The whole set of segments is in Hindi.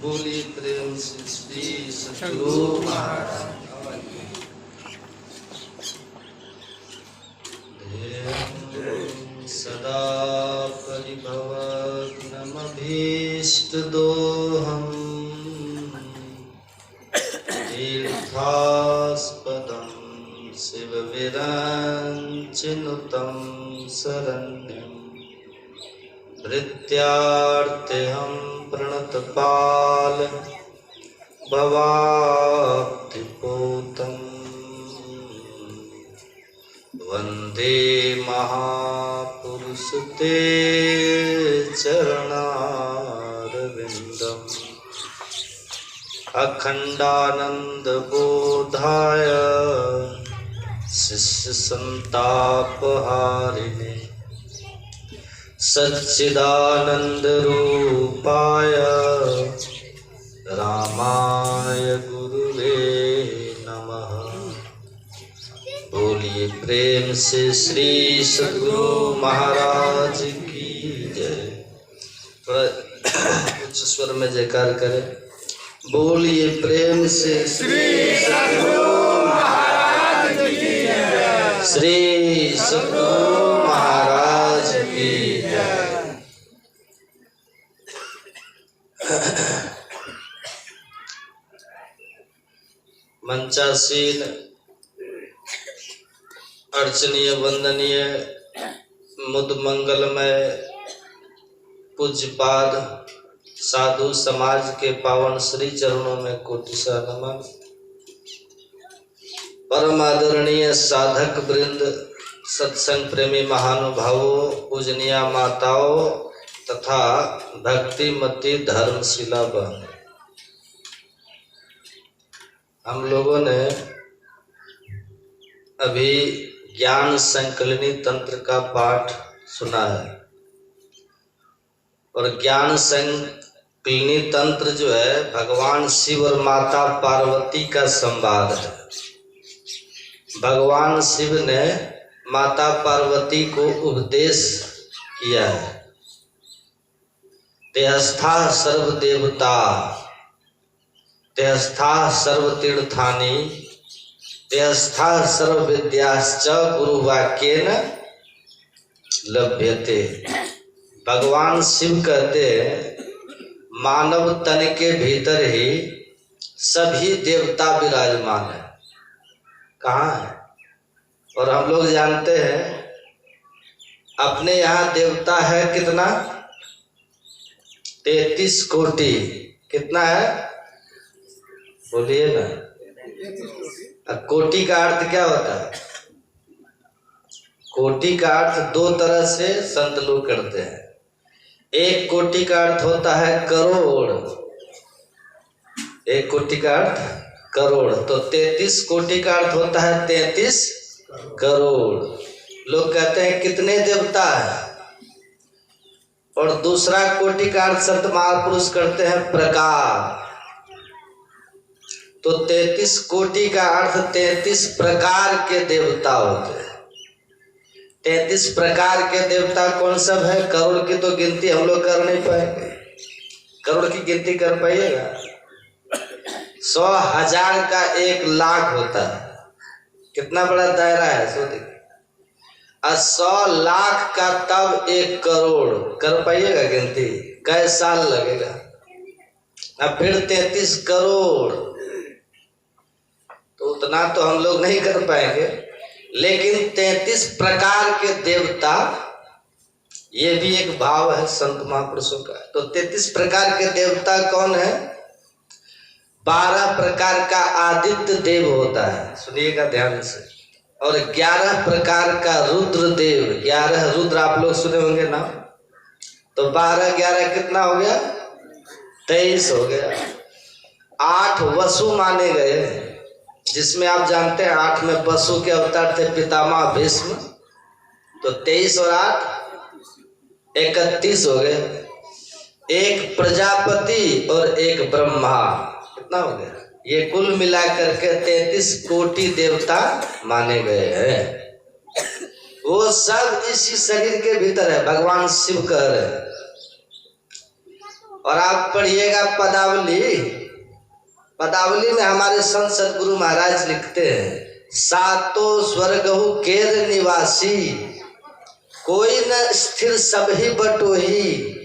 बोली प्रेम से श्री सद्गुरु महाराज। सदा परिभवग्नमभीष्टदोहम् तीर्थास्पदं शिवविरञ्चिनुतं शरण्यं भृत्यार्तेऽहं प्रणतपाल भवाब्धिपूतं वन्दे महापुरुष ते चरणारविन्दम् अखण्डानन्दबोधाय शिष्यसन्तापहारिणे सच्चिदानन्दरूपाय रामाय गुरुवे नमः। बोलिए प्रेम से श्री सद्गुरु महाराज की जय। थोड़ा उच्च स्वर में जयकार करें। बोलिए प्रेम से श्री सद्गुरु महाराज की जय। श्री सद्गुरु महाराज की जय। मंचासीन अर्चनीय वंदनीय मुद मंगलमय पूज्यपाद साधु समाज के पावन श्री चरणों में कोटिशा नमन। परम आदरणीय साधक वृंद, सत्संग प्रेमी महानुभावों, पूजनीय माताओं तथा भक्तिमती धर्मशिला बहन, हम लोगों ने अभी ज्ञान संकलनी तंत्र का पाठ सुना है और ज्ञान संकलनी तंत्र जो है भगवान शिव और माता पार्वती का संवाद है। भगवान शिव ने माता पार्वती को उपदेश किया है। तेहस्था सर्वदेवता तेहस्था सर्वतीर्थानि तेहस्था सर्वविद्याश्च गुरुवाक्येन लभ्यते। भगवान शिव कहते हैं मानव तन के भीतर ही सभी देवता विराजमान है। कहाँ है? और हम लोग जानते हैं अपने यहाँ देवता है कितना? 33 कोटि। कितना है? बोलिए ना। कोटि का अर्थ क्या होता है? कोटि का अर्थ दो तरह से संत लोग करते हैं। एक कोटि का अर्थ होता है करोड़। एक कोटि का अर्थ करोड़। तो 33 कोटि का अर्थ होता है 33 करोड़। लोग कहते हैं कितने देवता है। और दूसरा कोटि का अर्थ संत महापुरुष करते हैं प्रकार। तो 33 कोटि का अर्थ 33 प्रकार के देवता होते हैं। 33 प्रकार के देवता कौन सब है? करोड़ की तो गिनती हम लोग कर नहीं पाएंगे। करोड़ की गिनती कर पाइएगा? 100 हजार का 1 लाख होता है। कितना बड़ा दायरा है सो देखिए। 100 लाख का तब 1 करोड़ कर पाइएगा गिनती? कै साल लगेगा? अब फिर 33 करोड़, तो उतना तो हम लोग नहीं कर पाएंगे। लेकिन 33 प्रकार के देवता, ये भी एक भाव है संत महापुरुषों का। तो 33 प्रकार के देवता कौन है? 12 प्रकार का आदित्य देव होता है, सुनिएगा ध्यान से। और 11 प्रकार का रुद्र देव। 11 रुद्र आप लोग सुने होंगे ना। तो 12 11 कितना हो गया? 23 हो गया। 8 वसु माने गए, जिसमें आप जानते हैं 8 में वसु के अवतार थे पितामह भीष्म। तो 23 और 8 31 हो गए। एक प्रजापति और एक ब्रह्मा, कितना हो गया? ये कुल मिला करके 33 कोटि देवता माने गए हैं। वो सब इसी शरीर के भीतर है। भगवान शिव कह रहे हैं और आप पढ़िएगा पदावली, पदावली में हमारे संत सदगुरु महाराज लिखते हैं, सातों स्वर्गहु केर निवासी, कोई न स्थिर सब ही बटोही,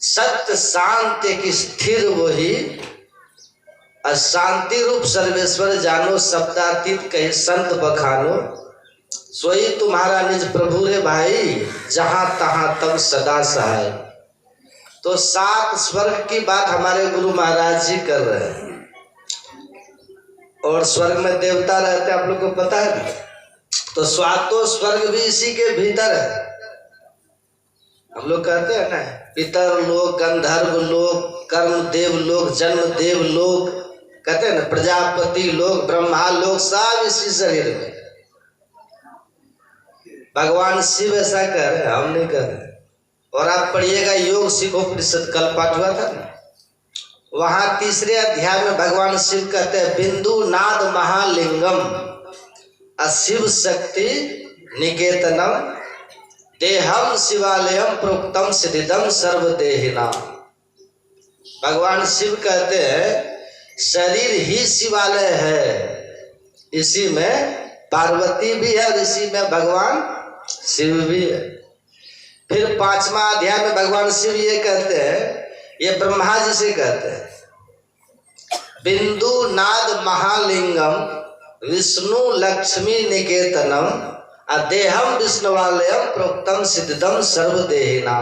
सत्य शांति की स्थिर वही, अशांति रूप सर्वेश्वर जानो, शब्दातीत कहे संत बखानो, सोई तुम्हारा निज प्रभु रे भाई, जहां तहां तब सदा सहाय। तो 7 स्वर्ग की बात हमारे गुरु महाराज जी कर रहे हैं। और स्वर्ग में देवता रहते हैं, आप लोग को पता है। तो सातों स्वर्ग भी इसी के भीतर है। हम लोग कहते हैं ना, पितर लोक, गंधर्व लोक, कर्म देव लोक, जन्म देव लोक, कहते हैं ना, प्रजापति लोक, ब्रह्मा लोक, सब इसी शरीर में। भगवान शिव ऐसा कर रहे, हम नहीं कर रहे। और आप पढ़िएगा योग सिखोपनिषद, कल पाठ हुआ था ना, वहां 3रे अध्याय में भगवान शिव कहते हैं, बिंदु नाद महालिंगम अशिव शक्ति निकेतनम, देहम शिवालयम प्रोक्तम सिद्धिदम सर्वदेहिना। भगवान शिव कहते हैं शरीर ही शिवालय है, इसी में पार्वती भी है और इसी में भगवान शिव भी है। फिर 5वां अध्याय में भगवान शिव ये कहते हैं, ये ब्रह्मा जी से कहते हैं, बिंदु नाद महालिंगम विष्णु लक्ष्मी निकेतनम, अदेहम विष्णुवालयम प्रोक्तम सिद्धिदम सर्वदेहिना।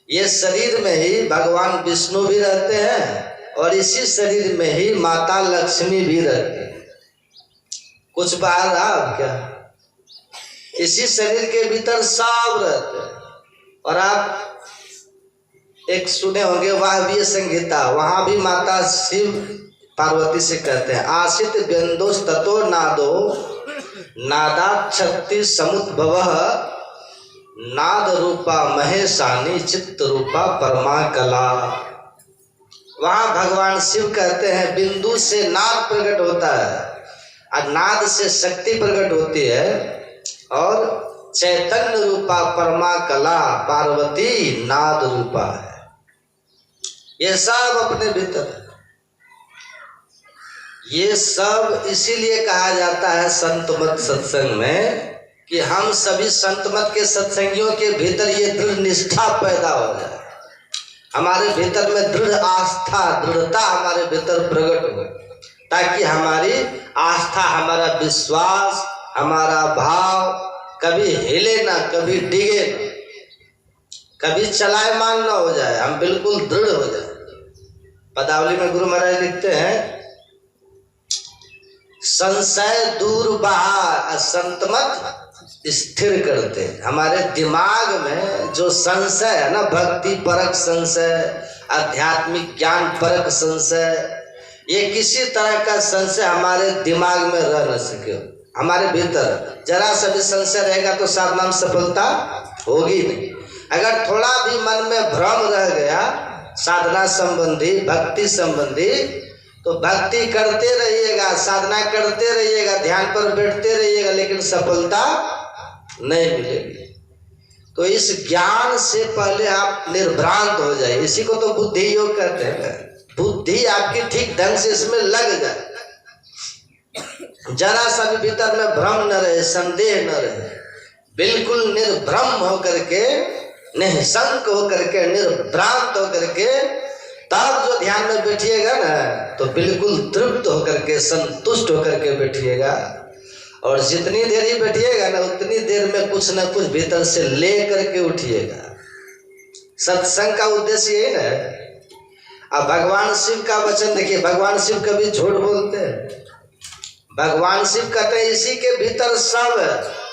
ये शरीर में ही भगवान विष्णु भी रहते हैं और इसी शरीर में ही माता लक्ष्मी भी रहती है। कुछ बाहर रहा क्या? इसी शरीर के भीतर सब रहते हैं। और आप एक सुने होंगे वाह्य संगीता, वहां भी माता शिव पार्वती से कहते हैं, आशित गंदोष ततो नादो नादा शक्ति समुद्भव, नाद रूपा महेशानी चित्त रूपा परमा कला। वहां भगवान शिव कहते हैं बिंदु से नाद प्रकट होता है और नाद से शक्ति प्रकट होती है, और चैतन्य रूपा परमा कला पार्वती नाद रूपा है। ये सब अपने भीतर है। ये सब इसीलिए कहा जाता है संत मत सत्संग में कि हम सभी संत मत के सत्संगियों के भीतर ये दृढ़ निष्ठा पैदा हो जाए, हमारे भीतर में दृढ़ आस्था, दृढ़ता हमारे भीतर प्रकट हो, ताकि हमारी आस्था, हमारा विश्वास, हमारा भाव कभी हिले ना, कभी डिगे ना, कभी चलायमान ना हो जाए, हम बिल्कुल दृढ़ हो जाए। पदावली में गुरु महाराज लिखते हैं, संशय दूर बहा संतमत स्थिर करते। हमारे दिमाग में जो संशय है ना, भक्ति परक संशय, आध्यात्मिक ज्ञान परक संशय, ये किसी तरह का संशय हमारे दिमाग में रह न सके। हमारे भीतर जरा सा भी संशय रहेगा तो साधना में सफलता होगी नहीं। अगर थोड़ा भी मन में भ्रम रह गया साधना संबंधी, भक्ति संबंधी, तो भक्ति करते रहिएगा, साधना करते रहिएगा, ध्यान पर बैठते रहिएगा, लेकिन सफलता नहीं मिलेगी। तो इस ज्ञान से पहले आप निर्भ्रांत हो जाए, इसी को तो बुद्धि योग कहते हैं। बुद्धि आपकी ठीक ढंग से इसमें लग जाए, जरा सा भी भीतर में भ्रम न रहे, संदेह न रहे, बिल्कुल निर्भ्रम होकर के, निःशंक होकर के, निर्भ्रांत होकर के, तब जो ध्यान में बैठिएगा ना, तो बिल्कुल तृप्त होकर के, संतुष्ट होकर के बैठिएगा। और जितनी देर ही बैठिएगा ना, उतनी देर में कुछ ना कुछ भीतर से ले करके उठिएगा। सत्संग का उद्देश्य यही ना। अब भगवान शिव का वचन देखिए, भगवान शिव कभी झूठ बोलते हैं? भगवान शिव कहते हैं इसी के भीतर सब है,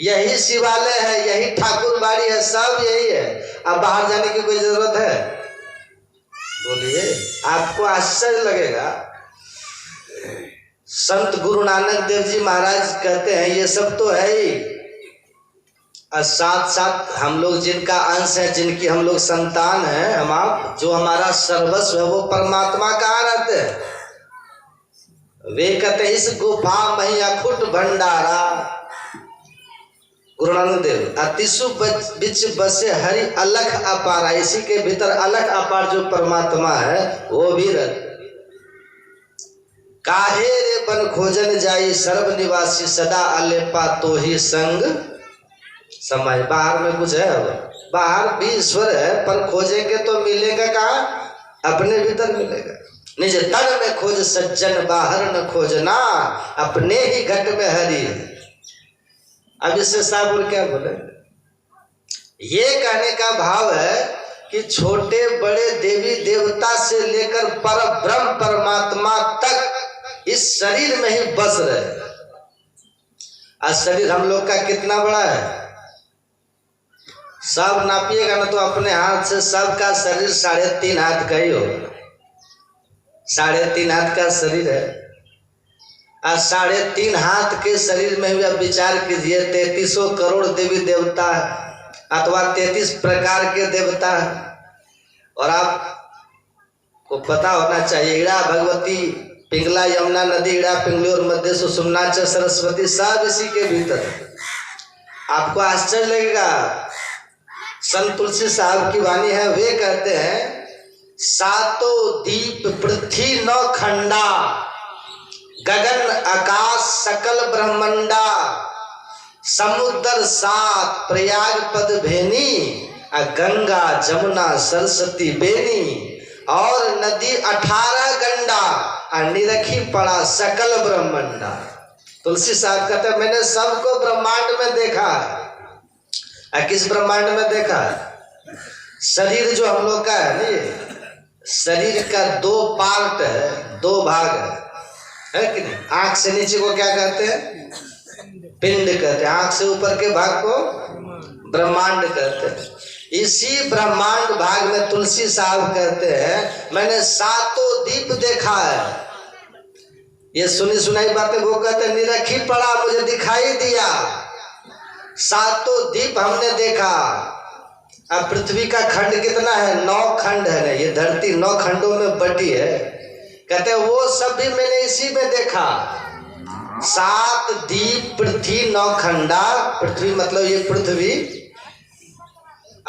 यही शिवालय है, यही ठाकुर बाड़ी है, सब यही है। अब बाहर जाने की कोई जरूरत है? बोलिए, आपको आश्चर्य लगेगा। संत गुरु नानक देव जी महाराज कहते हैं ये सब तो है ही, और साथ साथ हम लोग जिनका अंश है, जिनकी हम लोग संतान हैं, हम आप, जो हमारा सर्वस्व है, वो परमात्मा कहाँ रहते हैं? वे कहते हैं इस गुफा में अखुट भंडारा, गुरु नानक देव अतिशु बिच बसे हरि अलख अपार, इसी के भीतर अलख अपार जो परमात्मा है वो भी रहता। काहे रे बन खोजन जाई सर्व निवासी, सदा अलेपा तो ही संग समय। बाहर में कुछ है, बाहर भी ईश्वर है पर खोजेंगे तो मिलेगा कहाँ? अपने भीतर मिलेगा। निज तन में खोज सज्जन, बाहर न खोजना, अपने ही घट में हरि। अब इससे साफ और क्या बोले? ये कहने का भाव है कि छोटे बड़े देवी देवता से लेकर पर ब्रह्म परमात्मा तक इस शरीर में ही बस रहे। आज शरीर हम लोग का कितना बड़ा है? सब नापिएगा ना तो अपने हाथ से सबका शरीर 3.5 हाथ का ही होगा। 3.5 हाथ का शरीर है। आज 3.5 हाथ के शरीर में भी अब विचार कीजिए, 33 करोड़ देवी देवता अथवा 33 प्रकार के देवता। और आपको पता होना चाहिए, इड़ा भगवती, पिंगला यमुना नदी, इड़ा पिंगली और मध्य सुषुम्ना च सरस्वती, सब इसी के भीतर। आपको आश्चर्य लगेगा, संत तुलसी साहब की वाणी है, वे कहते हैं सातों दीप पृथ्वी 9 खंडा, गगन आकाश सकल ब्रह्मंडा, समुद्र 7 प्रयाग पद भेनी, गंगा जमुना सरस्वती बेनी, और नदी 18 गंडा, निरखी पड़ा सकल ब्रह्मंडा। तुलसी साहब कहते हैं मैंने सबको ब्रह्मांड में देखा। किस ब्रह्मांड में देखा? शरीर जो हम लोग का है नहीं, शरीर का 2 पार्ट है, 2 भाग है कि नहीं? आंख से नीचे को क्या कहते हैं? पिंड कहते हैं। आंख से ऊपर के भाग को ब्रह्मांड कहते हैं। इसी ब्रह्मांड भाग में तुलसी साहब कहते हैं मैंने 7 दीप देखा है। ये सुनी सुनाई बातें वो कहते हैं निरखी पड़ा, मुझे दिखाई दिया, 7 दीप हमने देखा। अब पृथ्वी का खंड कितना है? 9 खंड है ना, ये धरती 9 खंडों में बटी है। कहते हैं वो सब भी मैंने इसी में देखा। 7 दीप पृथ्वी 9 खंडा, पृथ्वी मतलब ये पृथ्वी,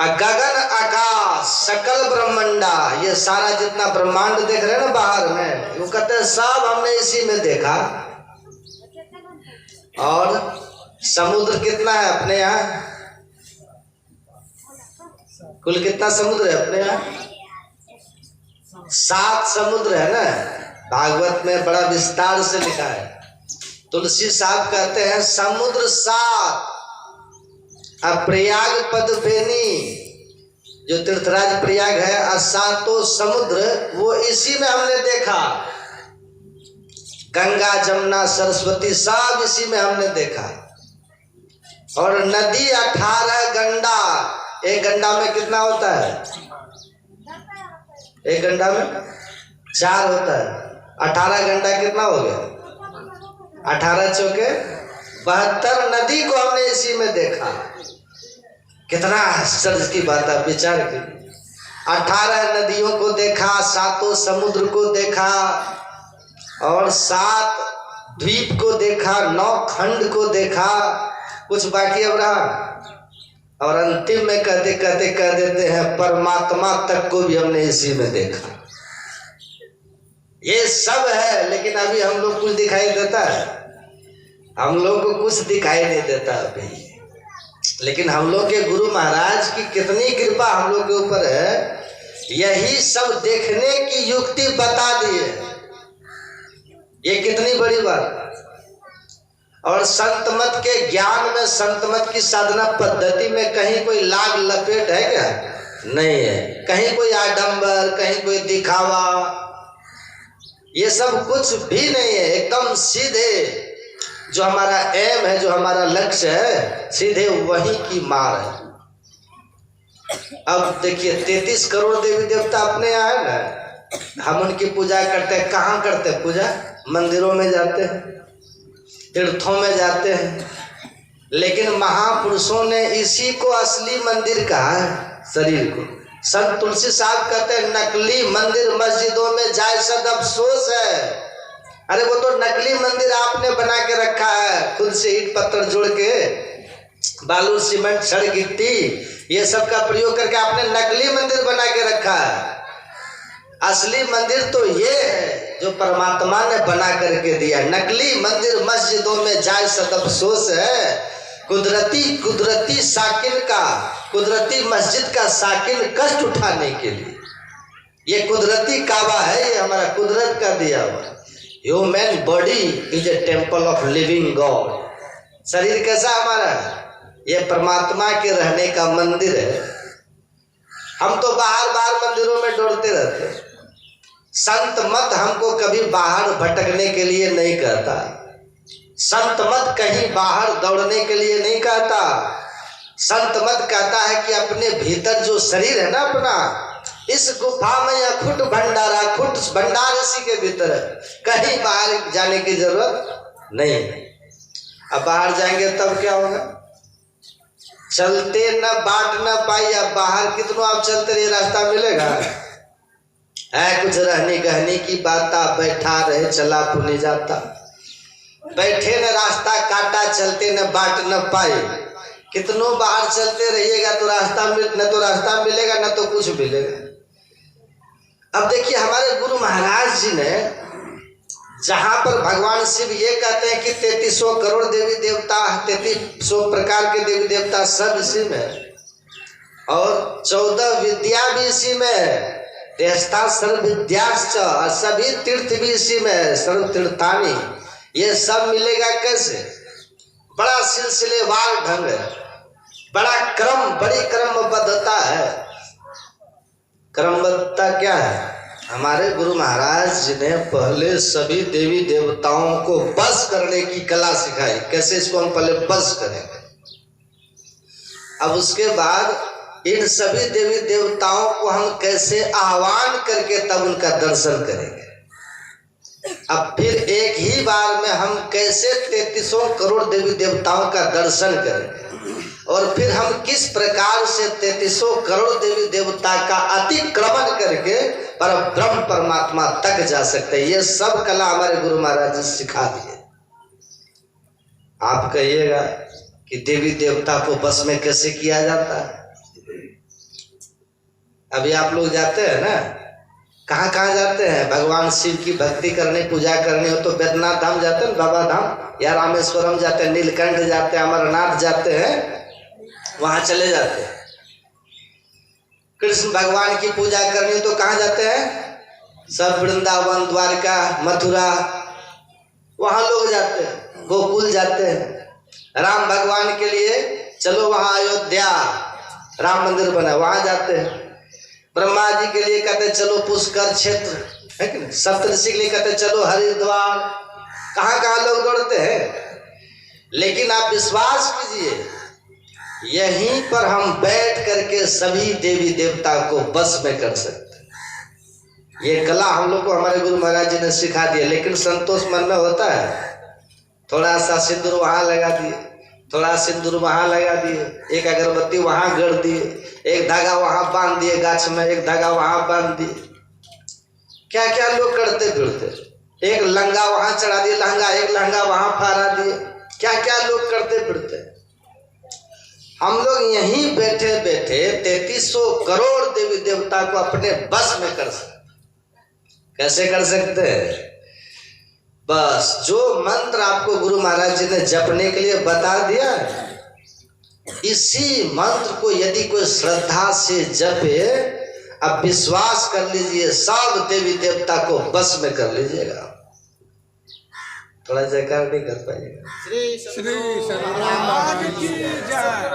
गगन आकाश सकल ब्रह्मंडा, ये सारा जितना ब्रह्मांड देख रहे हैं ना बाहर में, वो कहते हैं सब हमने इसी में देखा। और समुद्र कितना है अपने यहाँ? कुल कितना समुद्र है अपने यहाँ? 7 समुद्र है ना। भागवत में बड़ा विस्तार से लिखा है। तुलसी साहब कहते हैं समुद्र 7, प्रयाग पद बेनी, जो तीर्थराज प्रयाग है, 7 समुद्र वो इसी में हमने देखा। गंगा जमुना सरस्वती सब इसी में हमने देखा। और नदी 18 गंडा, एक गंडा में कितना होता है? एक गंडा में 4 होता है। 18 गंडा कितना हो गया? 18 चौके 72 नदी को हमने इसी में देखा। कितना आश्चर्य की बात है, विचार की। 18 नदियों को देखा, 7 समुद्र को देखा, और 7 द्वीप को देखा, 9 खंड को देखा, कुछ बाकी अब रहा। और अंतिम में कहते कहते कह देते हैं परमात्मा तक को भी हमने इसी में देखा। ये सब है, लेकिन अभी हम लोग कुछ दिखाई देता है? हम लोग को कुछ दिखाई नहीं देता अभी। लेकिन हम लोग के गुरु महाराज की कितनी कृपा हम लोग के ऊपर है, यही सब देखने की युक्ति बता दी है। ये कितनी बड़ी बात। और संत मत के ज्ञान में, संत मत की साधना पद्धति में कहीं कोई लाग लपेट है क्या? नहीं है। कहीं कोई आडंबर, कहीं कोई दिखावा, ये सब कुछ भी नहीं है। एकदम सीधे जो हमारा एम है, जो हमारा लक्ष्य है, सीधे वही की मार है। अब देखिए 33 करोड़ देवी देवता अपने यहाँ है ना, हम उनकी पूजा करते हैं। कहाँ करते हैं पूजा? मंदिरों में जाते हैं, तीर्थों में जाते हैं। लेकिन महापुरुषों ने इसी को असली मंदिर कहा है, शरीर को। संत तुलसी साहब कहते हैं नकली मंदिर मस्जिदों में जाए सद अफसोस है। अरे वो तो नकली मंदिर आपने बना के रखा है, खुद से ईंट पत्थर जोड़ के। बालू सीमेंट छड़ गिट्टी ये सब का प्रयोग करके आपने नकली मंदिर बना के रखा है। असली मंदिर तो ये है जो परमात्मा ने बना करके दिया। नकली मंदिर मस्जिदों में जाए सद अफसोस है। कुदरती साकिन का, कुदरती मस्जिद का साकिन कष्ट उठाने के लिए, ये कुदरती काबा है, ये हमारा कुदरत का दिया हुआ। Human body is a temple of living God. शरीर कैसा हमारा है? ये परमात्मा के रहने का मंदिर है। हम तो बाहर बाहर मंदिरों में दौड़ते रहते हैं। संत मत हमको कभी बाहर भटकने के लिए नहीं कहता। संत मत कहीं बाहर दौड़ने के लिए नहीं कहता। संत मत कहता है कि अपने भीतर जो शरीर है ना अपना, इस गुफा में अखुट भंडारा, खुट भंडार इसी के भीतर है, कहीं बाहर जाने की जरूरत नहीं। अब बाहर जाएंगे तब क्या होगा? चलते न बाट न पाई। अब बाहर कितना आप चलते रहिए, रास्ता मिलेगा? है कुछ रहने गहने की बात, बैठा रहे चला पुने जाता। बैठे न रास्ता काटा, चलते न बाट न पाए। कितनों बाहर चलते रहिएगा तो रास्ता न तो रास्ता मिलेगा न तो कुछ मिलेगा। अब देखिए हमारे गुरु महाराज जी ने, जहां पर भगवान शिव ये कहते हैं कि 3300 करोड़ देवी देवता, 3300 प्रकार के देवी देवता सब इसी में, और 14 विद्या भी इसी में, तेस्ता सर्व विद्याश्च, और सभी तीर्थ भी इसी में, सर्व तीर्थानी। ये सब मिलेगा कैसे? बड़ा सिलसिलेवार ढंग है, बड़ा क्रम, बड़ी क्रमबद्धता है। क्रमबद्धता क्या है? हमारे गुरु महाराज जी ने पहले सभी देवी देवताओं को बस करने की कला सिखाई। कैसे इसको हम पहले बस करेंगे, अब उसके बाद इन सभी देवी देवताओं को हम कैसे आह्वान करके तब उनका दर्शन करेंगे। अब फिर एक ही बार में हम कैसे 3300 करोड़ देवी देवताओं का दर्शन करेंगे, और फिर हम किस प्रकार से 3300 करोड़ देवी देवता का अतिक्रमण करके पर ब्रह्म परमात्मा तक जा सकते हैं। ये सब कला हमारे गुरु महाराज जी सिखा दिए। आप कहिएगा कि देवी देवता को बस में कैसे किया जाता है? अभी आप लोग जाते हैं ना, कहाँ कहाँ जाते हैं? भगवान शिव की भक्ति करने, पूजा करने हो तो बैद्यनाथ धाम जाते हैं, बाबा धाम, या रामेश्वरम जाते हैं, नीलकंठ जाते हैं, अमरनाथ जाते हैं, वहां चले जाते हैं। कृष्ण भगवान की पूजा करनी तो कहाँ जाते हैं? सब वृंदावन, द्वारका, मथुरा, वहां लोग जाते हैं। गोकुल जाते हैं। राम भगवान के लिए चलो वहां अयोध्या राम मंदिर बना, वहां जाते हैं। ब्रह्मा जी के लिए कहते चलो पुष्कर क्षेत्र, है कि नहीं? सप्तऋषि के लिए कहते चलो हरिद्वार। कहाँ कहाँ लोग दौड़ते हैं। लेकिन आप विश्वास कीजिए, यहीं पर हम बैठ करके सभी देवी देवता को बस में कर सकते हैं। ये कला हम लोग को हमारे गुरु महाराज जी ने सिखा दिया। लेकिन संतोष मन में होता है, थोड़ा सा सिंदूर वहां लगा दिए, थोड़ा सिंदूर वहां लगा दिए, एक अगरबत्ती वहां गड़ दिए, एक धागा वहां बांध दिए गाछ में, एक धागा वहां बांध दिए। क्या क्या लोग करते फिरते। एक लहंगा वहां चढ़ा दिए, लहंगा, एक लहंगा वहां फहरा दिए। क्या क्या लोग करते फिरते। हम लोग यहीं बैठे बैठे 3300 करोड़ देवी देवता को अपने बस में कर सकते। कैसे कर सकते हैं? बस जो मंत्र आपको गुरु महाराज जी ने जपने के लिए बता दिया, इसी मंत्र को यदि कोई श्रद्धा से जपे, अब विश्वास कर लीजिए सब देवी देवता को बस में कर लीजिएगा। थोड़ा जयकार नहीं कर पाइएगा।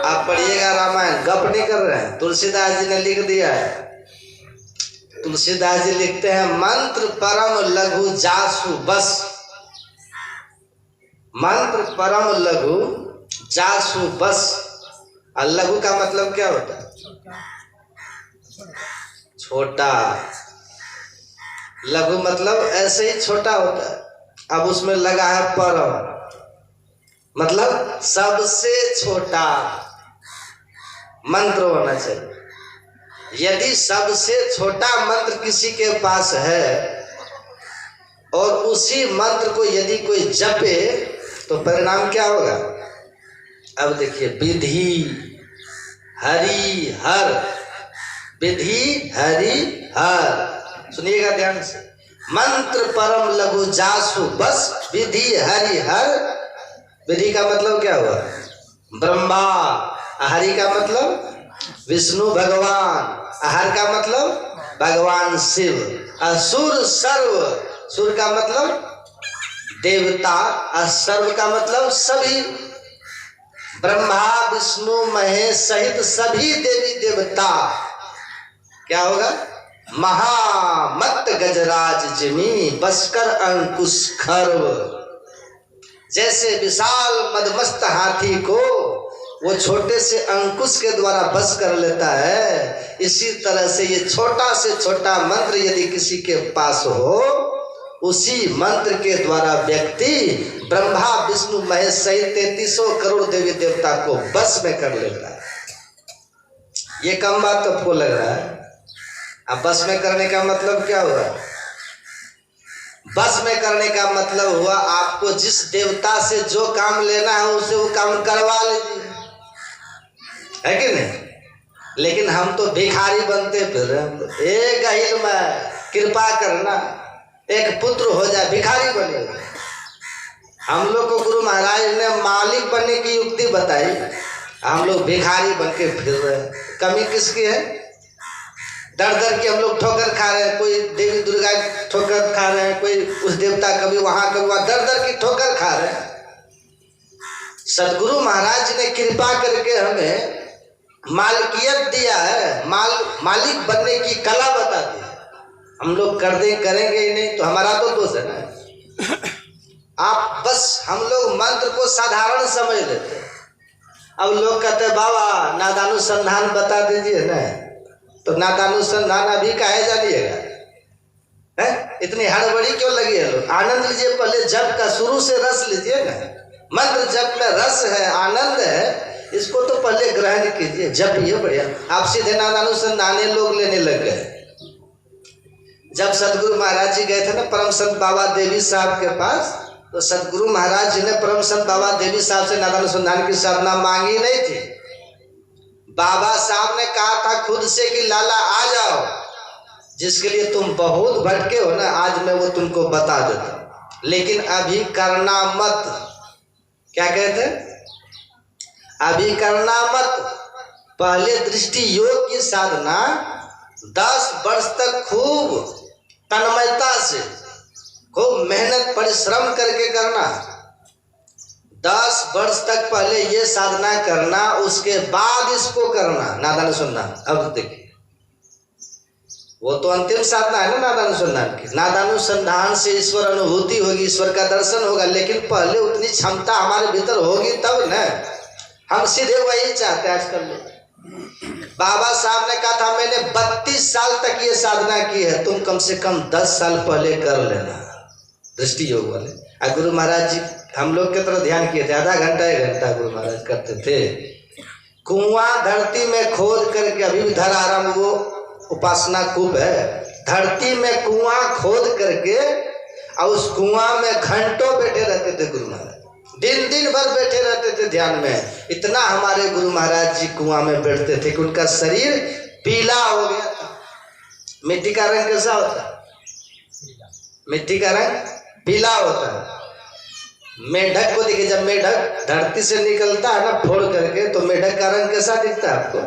आप पढ़िएगा रामायण, गप नहीं कर रहे हैं। तुलसीदास जी ने लिख दिया है। तुलसीदास जी लिखते हैं, मंत्र परम लघु जासु बस। मंत्र परम लघु जासु बस। और लघु का मतलब क्या होता है? छोटा। लघु मतलब ऐसे ही छोटा होता है। अब उसमें लगा है परम, मतलब सबसे छोटा मंत्र होना चाहिए। यदि सबसे छोटा मंत्र किसी के पास है और उसी मंत्र को यदि कोई जपे तो परिणाम क्या होगा? अब देखिए, विधि हरि हर, विधि हरि हर, सुनिएगा ध्यान से। मंत्र परम लघु जासु बस, विधि हरि हर। विधि का मतलब क्या हुआ? ब्रह्मा। हरि का मतलब विष्णु भगवान। हर का मतलब भगवान शिव। असुर सर्व, सुर का मतलब देवता, और सर्व का मतलब सभी। ब्रह्मा विष्णु महेश सहित सभी देवी देवता क्या होगा? महामत गजराज जिमी बसकर अंकुश खर्व। जैसे विशाल मदमस्त हाथी को वो छोटे से अंकुश के द्वारा बस कर लेता है, इसी तरह से ये छोटा से छोटा मंत्र यदि किसी के पास हो, उसी मंत्र के द्वारा व्यक्ति ब्रह्मा विष्णु महेश सहित 3300 करोड़ देवी देवता को बस में कर लेता है। ये कम बात आपको लग रहा है? अब बस में करने का मतलब क्या हुआ? बस में करने का मतलब हुआ आपको जिस देवता से जो काम लेना है उसे वो काम करवा लीजिए, है कि नहीं? लेकिन हम तो भिखारी बनते फिर रहे। एक गहिल में कृपा करना, एक पुत्र हो जाए, भिखारी बनेगा। हम लोग को गुरु महाराज ने मालिक बनने की युक्ति बताई, हम लोग भिखारी बन के फिर रहे हैं। कमी किसकी है? दर दर की हम लोग ठोकर खा रहे हैं। कोई देवी दुर्गा की ठोकर खा रहे हैं, कोई उस देवता कभी वहां कभी वहां, दर दर की ठोकर खा रहे हैं। सदगुरु महाराज ने कृपा करके हमें मालिकियत दिया है, मालिक बनने की कला बता दी। हम लोग करेंगे ही नहीं तो हमारा तो दोष है ना। आप बस हम लोग मंत्र को साधारण समझ लेते हैं। अब लोग कहते हैं बाबा नादानुसंधान बता दीजिए ना, तो नादानुसंधान अभी काहे जानिएगा? है इतनी हड़बड़ी क्यों लगी है? लोग आनंद लीजिए, पहले जप का शुरू से रस लीजिए ना। मंत्र जप में रस है, आनंद है, इसको तो पहले ग्रहण कीजिए, जपिए बढ़िया। आप सीधे नादानुसंधान लोग लेने लग गए। जब सदगुरु महाराज जी गए थे ना परम संत बाबा देवी साहब के पास, तो सदगुरु महाराज जी ने परम संत बाबा देवी साहब से नादानुसंधान की साधना मांगी नहीं थी। बाबा साहब ने कहा था खुद से कि लाला आ जाओ, जिसके लिए तुम बहुत भटके हो ना, आज मैं वो तुमको बता देता, लेकिन अभी करना मत। क्या कहते? अभी करना मत। पहले दृष्टि योग की साधना 10 वर्ष तक खूब तन्मयता से, खूब मेहनत परिश्रम करके करना। 10 वर्ष तक पहले ये साधना करना, उसके बाद इसको करना नादानुसंधान। अब देखिए, वो तो अंतिम साधना है ना नादानुसंधान की। नादानुसंधान से ईश्वर अनुभूति होगी, ईश्वर का दर्शन होगा, लेकिन पहले उतनी क्षमता हमारे भीतर होगी तब न। हम सीधे वही चाहते हैं आजकल। बाबा साहब ने कहा था मैंने 32 साल तक ये साधना की है, तुम कम से कम 10 साल पहले कर लेना, दृष्टि योग वाले। गुरु महाराज जी हम लोग की तरह ध्यान किए थे, आधा घंटा 1 घंटा गुरु महाराज करते थे। कुआं धरती में खोद करके, अभी भी धराराम वो उपासना कूप है, धरती में कुआं खोद करके और उस कुआं में घंटों बैठे रहते थे गुरु महाराज। दिन भर बैठे रहते थे ध्यान में। इतना हमारे गुरु महाराज जी कुआं में बैठते थे कि उनका शरीर पीला हो गया था। मिट्टी का रंग कैसा होता है? मिट्टी का रंग पीला होता है। मेढक को देखिए, जब मेढक धरती से निकलता है ना फोड़ करके, तो मेढक का रंग कैसा दिखता है आपको?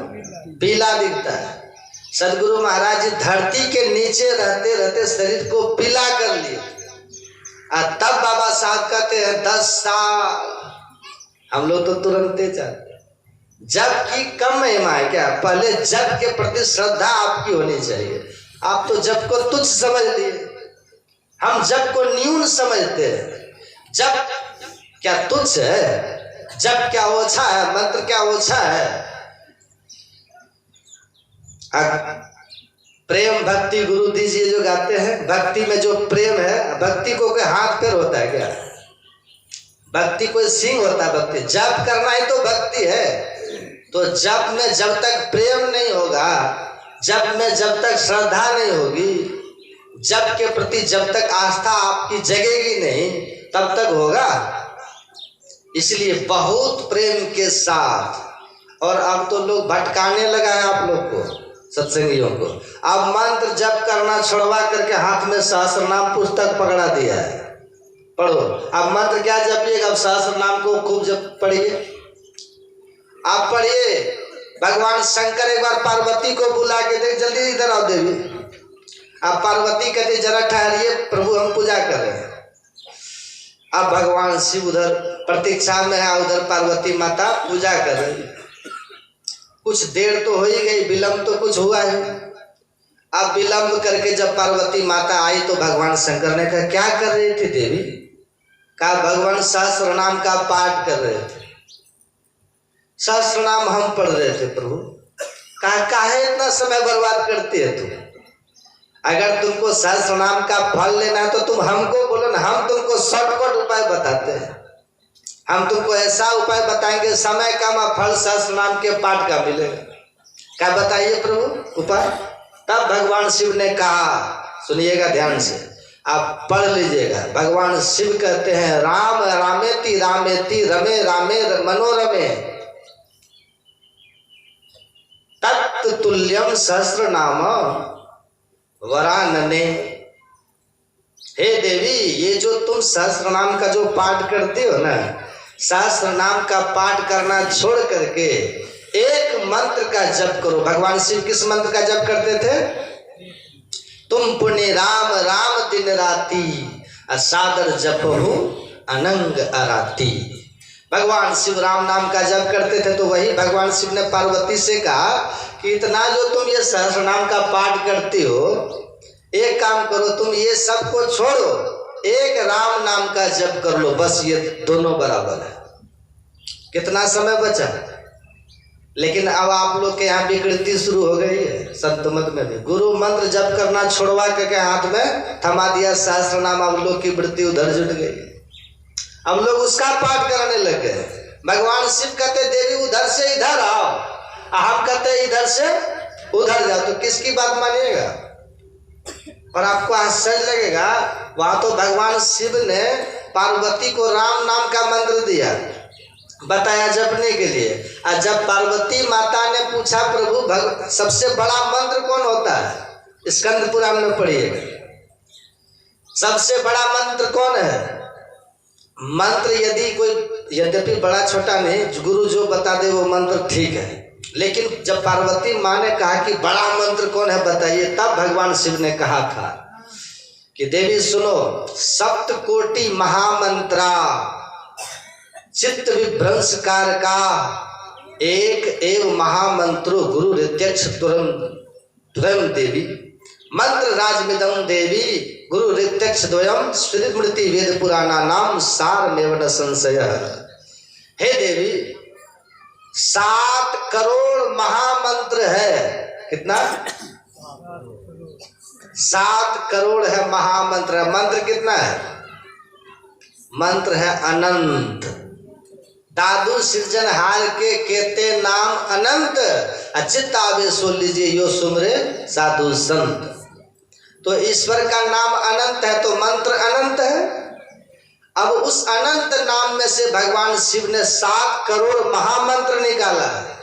पीला दिखता है। सदगुरु महाराज जी धरती के नीचे रहते रहते शरीर को पीला कर लिए, और तब बाबा साहब कहते हैं 10 साल। हम लोग तो तुरंत ही चाहते हैं। जप की कम महिमा है क्या? पहले जप के प्रति श्रद्धा आपकी होनी चाहिए। आप तो जप को तुच्छ समझ लिए, हम जप को न्यून समझते हैं। जप क्या तुच्छ है? जप क्या ओछा है? मंत्र क्या ओछा है? प्रेम भक्ति गुरु दीजिए जो गाते हैं, भक्ति में जो प्रेम है, भक्ति को कोई हाथ पैर होता है क्या? भक्ति कोई सिंह होता है? भक्ति जप करना ही तो भक्ति है। तो जप में जब तक प्रेम नहीं होगा, जप में जब तक श्रद्धा नहीं होगी, जप के प्रति जब तक आस्था आपकी जगेगी नहीं, तब तक होगा? इसलिए बहुत प्रेम के साथ। और अब तो लोग भटकाने लगा है आप लोग को, सत्संगियों को। अब मंत्र जप करना छुड़वा करके हाथ में सहस्रनाम पुस्तक पकड़ा दिया है, पढ़ो। अब मंत्र क्या जपिएगा, अब सहस्रनाम को खूब जप पढ़िए। आप पढ़िए, भगवान शंकर एक बार पार्वती को बुला के देख, जल्दी इधर आओ देवी। अब पार्वती कहते जरा ठहरिए प्रभु, हम पूजा कर रहे हैं। अब भगवान शिव उधर प्रतीक्षा में है, उधर पार्वती माता पूजा कर रही। कुछ देर तो हो ही गई, विलंब तो कुछ हुआ है। अब विलंब करके जब पार्वती माता आई तो भगवान शंकर ने कहा क्या कर रही थी देवी? कहा भगवान सहस्रनाम का पाठ कर रहे थे। सहस्रनाम हम पढ़ रहे थे प्रभु। कहा काहे इतना समय बर्बाद करती है तुम? अगर तुमको सहस्रनाम का फल लेना है तो तुम हमको बोलो ना, हम तुमको शॉर्टकट उपाय बताते हैं। हम तुमको ऐसा उपाय बताएंगे, समय कम और फल सहस्रनाम के पाठ का मिलेगा। क्या बताइए प्रभु उपाय? तब भगवान शिव ने कहा, सुनिएगा ध्यान से, आप पढ़ लीजिएगा। भगवान शिव कहते हैं राम रामेति रामेति रमे रामे मनोरमे तत्तुल्यम सहस्रनाम वरानने। हे देवी, ये जो तुम सहस्रनाम का जो पाठ करते हो ना, सहस्रनाम का पाठ करना छोड़ करके एक मंत्र का जप करो। भगवान शिव किस मंत्र का जप करते थे? तुम पुण्य राम राम दिन राती असादर जपहु अनंग अराती। भगवान शिव राम नाम का जप करते थे। तो वही भगवान शिव ने पार्वती से कहा कि इतना जो तुम ये सहस्रनाम का पाठ करती हो, एक काम करो, तुम ये सब को छोड़ो, एक राम नाम का जप कर लो, बस ये दोनों बराबर है। कितना समय बचा? लेकिन अब आप लोग के यहाँ विकृति शुरू हो गई है। संत मत में भी गुरु मंत्र जप करना छोड़वा के हाथ में थमा दिया सहस्रनाम, अब लोग की वृत्ति उधर जुट गई। अब लोग उसका पाठ करने लग गए। भगवान शिव कहते देवी उधर से इधर आओ, हम कहते इधर से उधर जाओ, तो किसकी बात मानिएगा? और आपको आश्चर्य लगेगा, वहां तो भगवान शिव ने पार्वती को राम नाम का मंत्र दिया, बताया जपने के लिए। और जब पार्वती माता ने पूछा प्रभु सबसे बड़ा मंत्र कौन होता है, स्कंद पुराण में पढ़िएगा, सबसे बड़ा मंत्र कौन है? मंत्र यदि कोई, यद्यपि बड़ा छोटा नहीं, गुरु जो बता दे वो मंत्र ठीक है। लेकिन जब पार्वती माँ ने कहा कि बड़ा मंत्र कौन है बताइए, तब भगवान शिव ने कहा था कि देवी सुनो, सप्तकोटि महामंत्रा चित्त विभ्रंशकार का एक एव महामंत्रो गुरु प्रत्यक्ष द्वयम देवी मंत्र राजमिदम देवी गुरु प्रत्यक्ष द्वयम स्मृति वेद पुराणा नाम सार मेवन संशय। हे देवी, 7 करोड़ महामंत्र है। कितना? 7 करोड़ है महामंत्र। मंत्र कितना है? मंत्र है अनंत। दादू सृजनहार के कहते नाम अनंत, अचित आवे सो लीजिए यो सुमरे साधु संत। तो ईश्वर का नाम अनंत है, तो मंत्र अनंत है। अब उस अनंत नाम में से भगवान शिव ने 7 करोड़ महामंत्र निकाला है।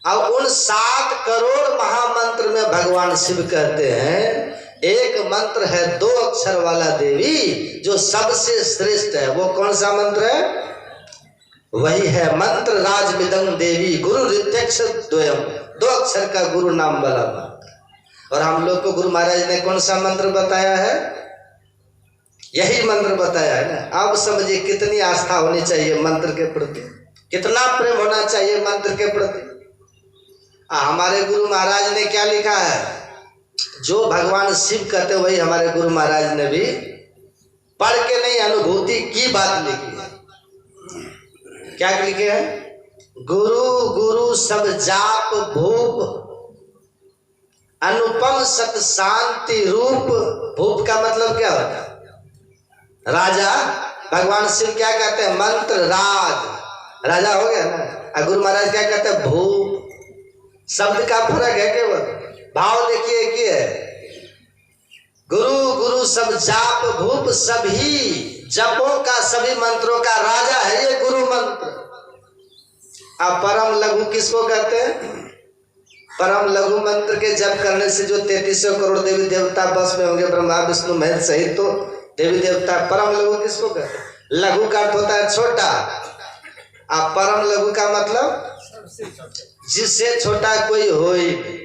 अब उन 7 करोड़ महामंत्र में भगवान शिव कहते हैं एक मंत्र है 2 अक्षर वाला देवी जो सबसे श्रेष्ठ है। वो कौन सा मंत्र है? वही है मंत्र राजमिदं देवी गुरु प्रत्यक्ष द्वयम, 2 अक्षर का गुरु नाम वाला मंत्र। और हम लोग को गुरु महाराज ने कौन सा मंत्र बताया है? यही मंत्र बताया है ना। अब समझिए कितनी आस्था होनी चाहिए मंत्र के प्रति, कितना प्रेम होना चाहिए मंत्र के प्रति। हमारे गुरु महाराज ने क्या लिखा है? जो भगवान शिव कहते वही हमारे गुरु महाराज ने भी पढ़ के नहीं, अनुभूति की बात लिखी है। क्या लिखे हैं? गुरु गुरु सब जाप भूप अनुपम सत शांति रूप। भूप का मतलब क्या होता है? राजा। भगवान शिव क्या कहते हैं? मंत्र राज, राजा हो गया ना। और गुरु महाराज क्या कहते हैं? भूप। शब्द का फर्क है केवल, भाव देखिए एक ही है। गुरु गुरु सब जाप भूप, सभी जपों का, सभी मंत्रों का राजा है ये गुरु मंत्र। अब परम लघु किसको कहते हैं? परम लघु मंत्र के जप करने से जो 3300 करोड़ देवी देवता बस में होंगे, ब्रह्मा विष्णु महेश सहित, तो देवी देवता परम लघु किसको कहते हैं? लघु का अर्थ होता है छोटा। अब परम लघु का मतलब जिससे छोटा कोई हो ही नहीं।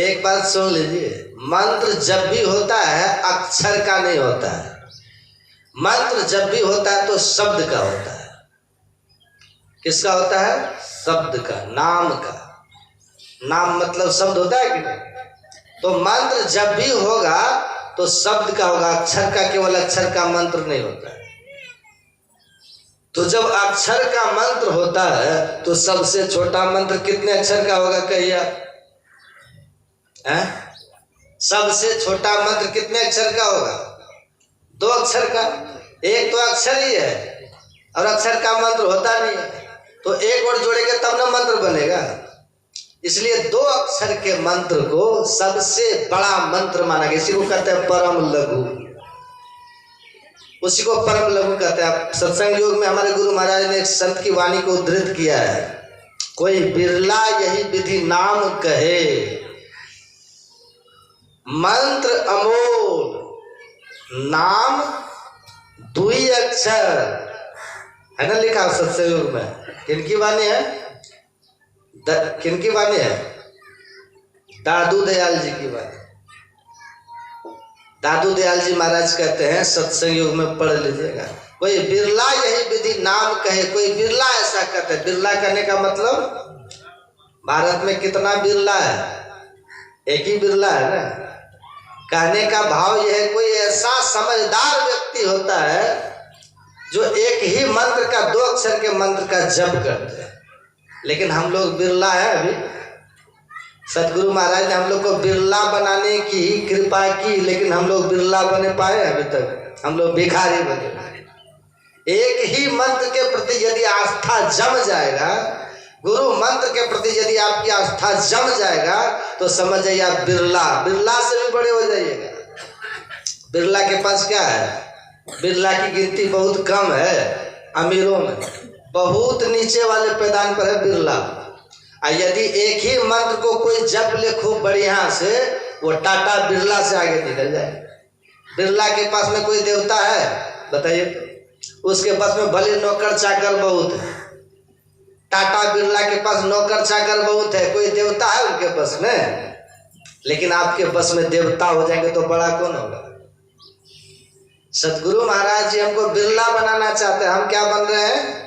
एक बात सुन लीजिए, मंत्र जब भी होता है अक्षर का नहीं होता है। मंत्र जब भी होता है तो शब्द का होता है। किसका होता है? शब्द का, नाम का। नाम मतलब शब्द होता है कि नहीं? तो मंत्र जब भी होगा तो शब्द का होगा, अक्षर का। केवल अक्षर का मंत्र नहीं होता है। तो जब अक्षर का मंत्र होता है तो सबसे छोटा मंत्र कितने अक्षर का होगा? कहिए। सबसे छोटा मंत्र कितने अक्षर का होगा? 2 अक्षर का। एक तो अक्षर ही है और अक्षर का मंत्र होता नहीं है, तो एक और जोड़ेंगे तब ना मंत्र बनेगा। इसलिए 2 अक्षर के मंत्र को सबसे बड़ा मंत्र माना गया। इसी को कहते हैं परम लघु। उसी को परम लघु कहते हैं। सत्संग योग में हमारे गुरु महाराज ने एक संत की वाणी को उद्धृत किया है, कोई बिरला यही विधि नाम कहे, मंत्र अमोल नाम 2 अक्षर। है ना लिखा सत्संग योग में। किनकी वाणी है? किनकी वाणी है? दादू दयाल जी की वाणी। दादू दयाल जी महाराज कहते हैं, सत्संग योग में पढ़ लीजिएगा, कोई बिरला यही विधि नाम कहे। कोई बिरला ऐसा कहते हैं। बिरला कहने का मतलब भारत में कितना बिरला है? एक ही बिरला है ना। कहने का भाव यह है, कोई ऐसा समझदार व्यक्ति होता है जो एक ही मंत्र का, 2 अक्षर के मंत्र का जप करते हैं। लेकिन हम लोग बिरला है। अभी सतगुरु महाराज ने हम लोग को बिरला बनाने की कृपा की, लेकिन हम लोग बिरला बने पाए अभी तक? हम लोग भिखारी बने। एक ही मंत्र के प्रति यदि आस्था जम जाएगा, गुरु मंत्र के प्रति यदि आपकी आस्था जम जाएगा, तो समझ जाइए आप बिरला, बिरला से भी बड़े हो जाइएगा। बिरला के पास क्या है? बिरला की गिनती बहुत कम है अमीरों में, बहुत नीचे वाले पैदान पर है बिरला। और यदि एक ही मंत्र को कोई जप ले खूब बढ़िया से, वो टाटा बिरला से आगे निकल जाए। बिरला के पास में कोई देवता है? बताइए तो। उसके पास में भले नौकर चाकर बहुत है। टाटा बिरला के पास नौकर चाकर बहुत है, कोई देवता है उनके बस में? लेकिन आपके बस में देवता हो जाएंगे तो बड़ा कौन होगा? सतगुरु महाराज जी हमको बिरला बनाना चाहते हैं। हम क्या बन रहे हैं?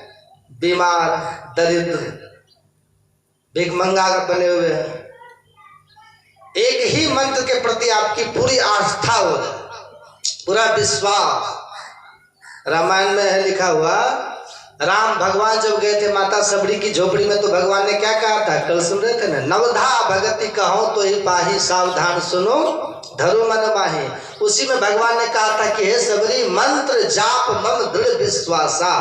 बीमार, दरिद्र, भिखमंगा बने हुए हैं। एक ही मंत्र के प्रति आपकी पूरी आस्था हो जाए, पूरा विश्वास। रामायण में है लिखा हुआ, राम भगवान जब गए थे माता सबरी की झोपड़ी में, तो भगवान ने क्या कहा था? कल सुन रहे थे ना, नवधा भगति कहो तो ही पाही, सावधान सुनो धरो मन माही। उसी में भगवान ने कहा था कि हे सबरी, मंत्र जाप मम दृढ़ विश्वासा,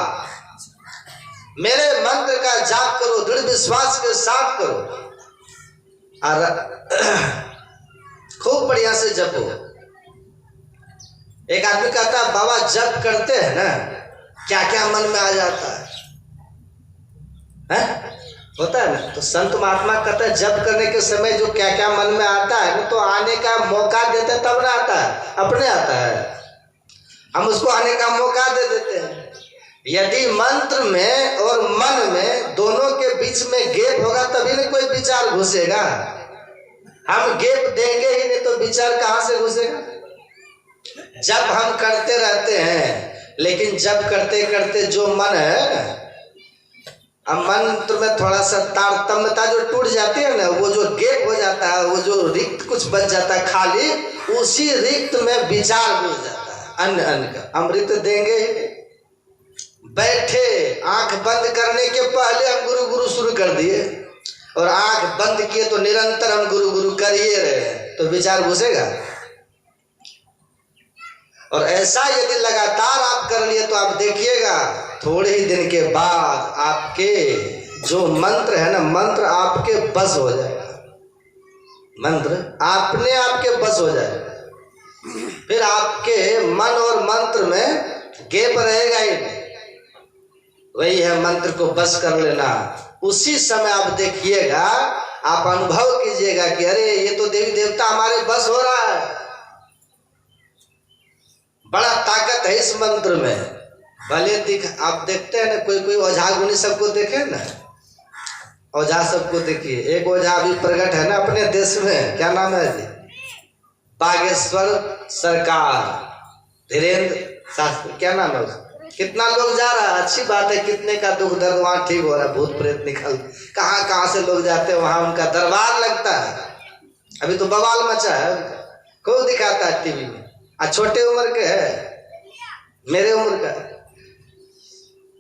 मेरे मंत्र का जाप करो, दृढ़ विश्वास के साथ करो और खूब बढ़िया से जपो। एक आदमी कहता है, बाबा जप करते हैं ना, क्या क्या मन में आ जाता है? होता है ना। तो संत महात्मा कहता है, जप करने के समय जो क्या क्या मन में आता है ना, तो आने का मौका देते हैं तब ना आता है, अपने आता है। हम उसको आने का मौका दे देते हैं। यदि मंत्र में और मन में दोनों के बीच में गैप होगा तभी ना कोई विचार घुसेगा। हम गैप देंगे ही नहीं तो विचार कहाँ से घुसेगा? जब हम करते रहते हैं, लेकिन जब करते करते जो मन है, अब मंत्र में थोड़ा सा तारतम्यता जो टूट जाती है ना, वो जो गैप हो जाता है, वो जो रिक्त कुछ बच जाता है खाली, उसी रिक्त में विचार घुस जाता है अन्य अन्य का। अमृत देंगे ही। बैठे आंख बंद करने के पहले हम गुरु गुरु शुरू कर दिए, और आंख बंद किए तो निरंतर हम गुरु गुरु कर ही रहे, तो विचार घुसेगा। और ऐसा यदि लगातार आप कर लिए तो आप देखिएगा थोड़े ही दिन के बाद आपके जो मंत्र है ना, मंत्र आपके बस हो जाएगा। मंत्र आपने आपके बस हो जाएगा। फिर आपके मन और मंत्र में गैप रहेगा ही नहीं। वही है मंत्र को बस कर लेना। उसी समय आप देखिएगा, आप अनुभव कीजिएगा कि अरे ये तो देवी देवता हमारे बस हो रहा है। बड़ा ताकत है इस मंत्र में। भले आप देखते हैं ना, कोई कोई ओझा गुनी सबको देखे ना, ओझा सबको देखिए। एक ओझा अभी प्रकट है ना अपने देश में, क्या नाम है जी, बागेश्वर सरकार, धीरेन्द्र शास्त्री, क्या नाम है उसका। कितना लोग जा रहा है, अच्छी बात है, कितने का दुख दर्द वहाँ ठीक हो रहा है, भूत प्रेत निकल, कहाँ कहाँ से लोग जाते हैं, वहाँ उनका दरबार लगता है। अभी तो बवाल मचा है उनका, खूब दिखाता है टीवी में। छोटे उम्र के है, मेरे उम्र का,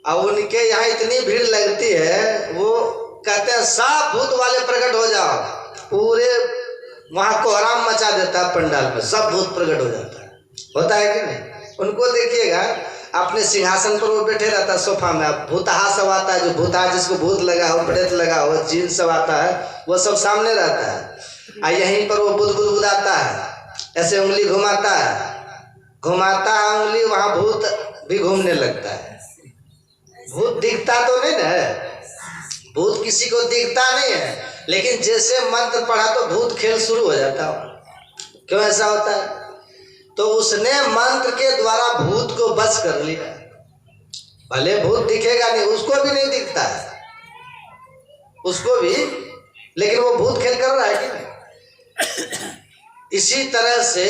अब उनके यहाँ इतनी भीड़ लगती है, वो कहते हैं सब भूत वाले प्रकट हो जाओ, पूरे वहाँ कोहराम मचा देता है पंडाल में, सब भूत प्रकट हो जाता है। होता है कि नहीं? उनको देखिएगा, अपने सिंहासन पर वो बैठे रहता है सोफा में, अब भूतहा सब आता है, जो भूतहा जिसको भूत लगा हो, प्रेत लगा हो, जीन सब आता है, वो सब सामने रहता है। यहीं पर वो बुदबुदाता है, ऐसे उंगली घुमाता है उंगली, वहां भूत भी घूमने लगता है। भूत दिखता तो नहीं ना, भूत किसी को दिखता नहीं है, लेकिन जैसे मंत्र पढ़ा तो भूत खेल शुरू हो जाता है। क्यों ऐसा होता है? तो उसने मंत्र के द्वारा भूत को बस कर लिया। भले भूत दिखेगा नहीं, उसको भी नहीं दिखता है, उसको भी, लेकिन वो भूत खेल कर रहा है कि नहीं? इसी तरह से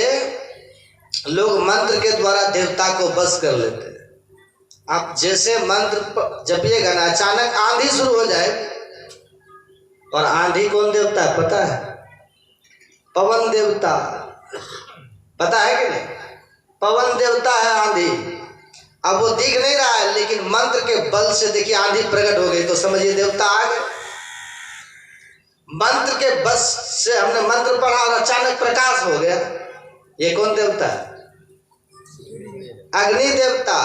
लोग मंत्र के द्वारा देवता को बस कर लेते हैं। आप जैसे मंत्र जपिएगा ना, अचानक आंधी शुरू हो जाए, और आंधी कौन देवता है पता है? पवन देवता, पता है कि नहीं? पवन देवता है आंधी। अब वो दिख नहीं रहा है, लेकिन मंत्र के बल से देखिए आंधी प्रकट हो गई, तो समझिए देवता आ गए। मंत्र के बस से हमने मंत्र पढ़ा और अचानक प्रकाश हो गया। ये कौन देवता है? अग्नि देवता।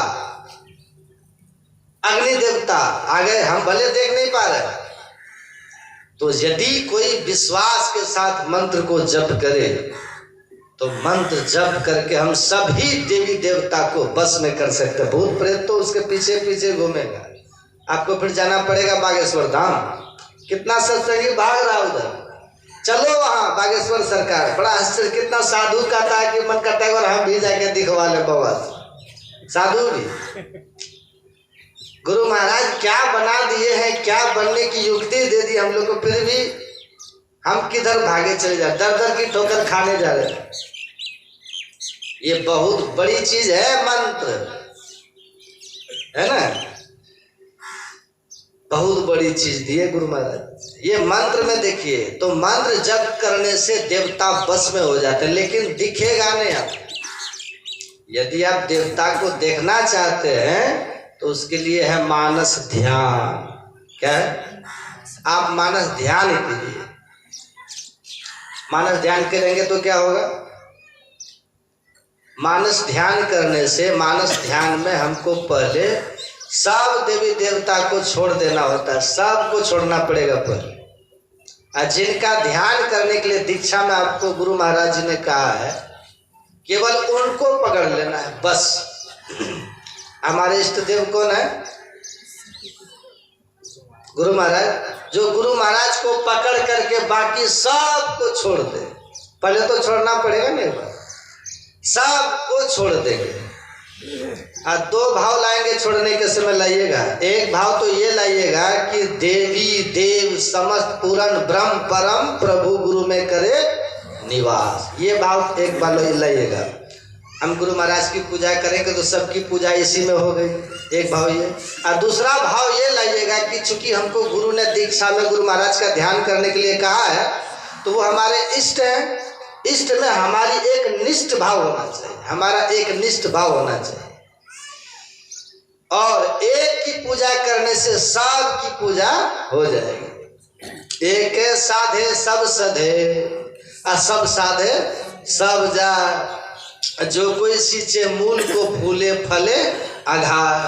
अग्नि देवता आ गए, हम भले देख नहीं पा रहे। तो यदि कोई विश्वास के साथ मंत्र को जप करे, तो मंत्र जप करके हम सभी देवी देवता को बस में कर सकते हैं। भूत प्रेत तो उसके पीछे पीछे घूमेगा। आपको फिर जाना पड़ेगा बागेश्वर धाम। कितना सत्संगी भाग रहा उधर, चलो वहां बागेश्वर सरकार। बड़ा आश्चर्य, कितना साधु कहता है कि मन करता है और हम भी जाके दिखवा ले बाबा। साधु भी, गुरु महाराज क्या बना दिए हैं, क्या बनने की युक्ति दे दी हम लोग को, फिर भी हम किधर भागे चले जाए, दर दर की ठोकर खाने जा रहे हैं। ये बहुत बड़ी चीज है मंत्र, है ना, बहुत बड़ी चीज दी है गुरु महाराज। ये मंत्र में देखिए, तो मंत्र जप करने से देवता बस में हो जाते हैं, लेकिन दिखेगा नहीं। आप यदि आप देवता को देखना चाहते हैं तो उसके लिए है मानस ध्यान। क्या है? आप मानस ध्यान कीजिए। मानस ध्यान करेंगे तो क्या होगा? मानस ध्यान करने से, मानस ध्यान में हमको पहले सब देवी देवता को छोड़ देना होता है, सबको छोड़ना पड़ेगा पहले। और जिनका ध्यान करने के लिए दीक्षा में आपको गुरु महाराज जी ने कहा है, केवल उनको पकड़ लेना है बस। हमारे इष्ट देव कौन है? गुरु महाराज। जो गुरु महाराज को पकड़ करके बाकी सबको छोड़ दे, पहले तो छोड़ना पड़ेगा नहीं, सबको छोड़ देंगे। और दो भाव लाएंगे छोड़ने के समय, लाइएगा। एक भाव तो ये लाइएगा कि देवी देव समस्त पूर्ण ब्रह्म परम प्रभु गुरु में करे निवास। ये भाव एक बार लाइएगा। हम गुरु महाराज की पूजा करेंगे तो सबकी पूजा इसी में हो गई, एक भाव ये। और दूसरा भाव ये लाइएगा कि चूंकि हमको गुरु ने दीक्षा में गुरु महाराज का ध्यान करने के लिए कहा है, तो वो हमारे इष्ट हैं। इष्ट में हमारी एक निष्ठ भाव होना चाहिए, हमारा एक निष्ठ भाव होना चाहिए। और एक की पूजा करने से सब की पूजा हो जाएगी। एक साधे सब सधे, और सब साधे सब जा। जो कोई सींचे मूल को फूले फले आधार।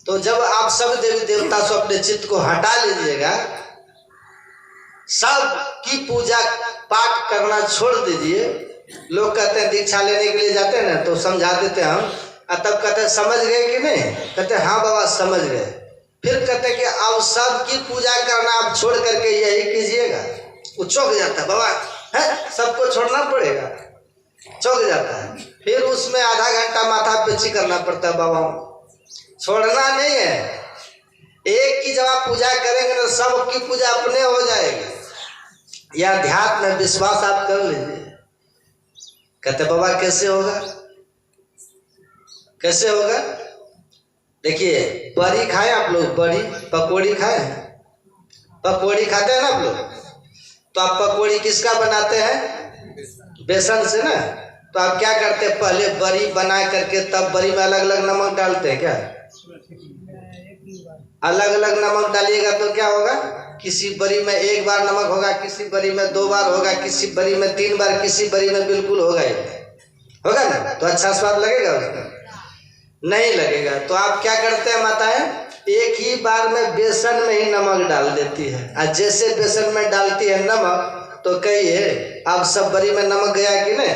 तो जब आप सब देवी देवता से अपने चित्त को हटा लीजिएगा, सब की पूजा पाठ करना छोड़ दीजिए, लोग कहते हैं दीक्षा लेने के लिए जाते हैं ना, तो समझा देते हैं हम, तब कहते हैं समझ गए कि नहीं, कहते हैं हाँ बाबा समझ गए। फिर कहते हैं कि अब सबकी पूजा करना आप छोड़ करके यही कीजिएगा। वो चौंक जाता है, बाबा है सबको छोड़ना पड़ेगा, चौंक जाता है। फिर उसमें आधा घंटा माथा पेची करना पड़ता है, बाबा छोड़ना नहीं है, एक की जब आप पूजा करेंगे ना सबकी पूजा अपने हो जाएगी। यह अध्यात्म में विश्वास आप कर लीजिए। कहते बाबा कैसे होगा, कैसे होगा? देखिए बड़ी खाए आप लोग, बड़ी पकौड़ी खाए, पकौड़ी खाते हैं ना आप लोग, तो आप पकौड़ी किसका बनाते हैं? बेसन से ना। तो आप क्या करते हैं, पहले बड़ी बना करके तब बड़ी में अलग अलग नमक डालते हैं क्या? अलग अलग नमक डालिएगा तो क्या होगा, किसी बड़ी में एक बार नमक होगा, किसी बड़ी में 2 बार होगा, किसी बड़ी में 3 बार, किसी बड़ी में बिल्कुल होगा ही होगा ना। तो अच्छा स्वाद लगेगा उसका? नहीं लगेगा। तो आप क्या करते हैं माताएं, एक ही बार में बेसन में ही नमक डाल देती है। और जैसे बेसन में डालती है नमक, तो कहिए अब सब बड़ी में नमक गया कि नहीं?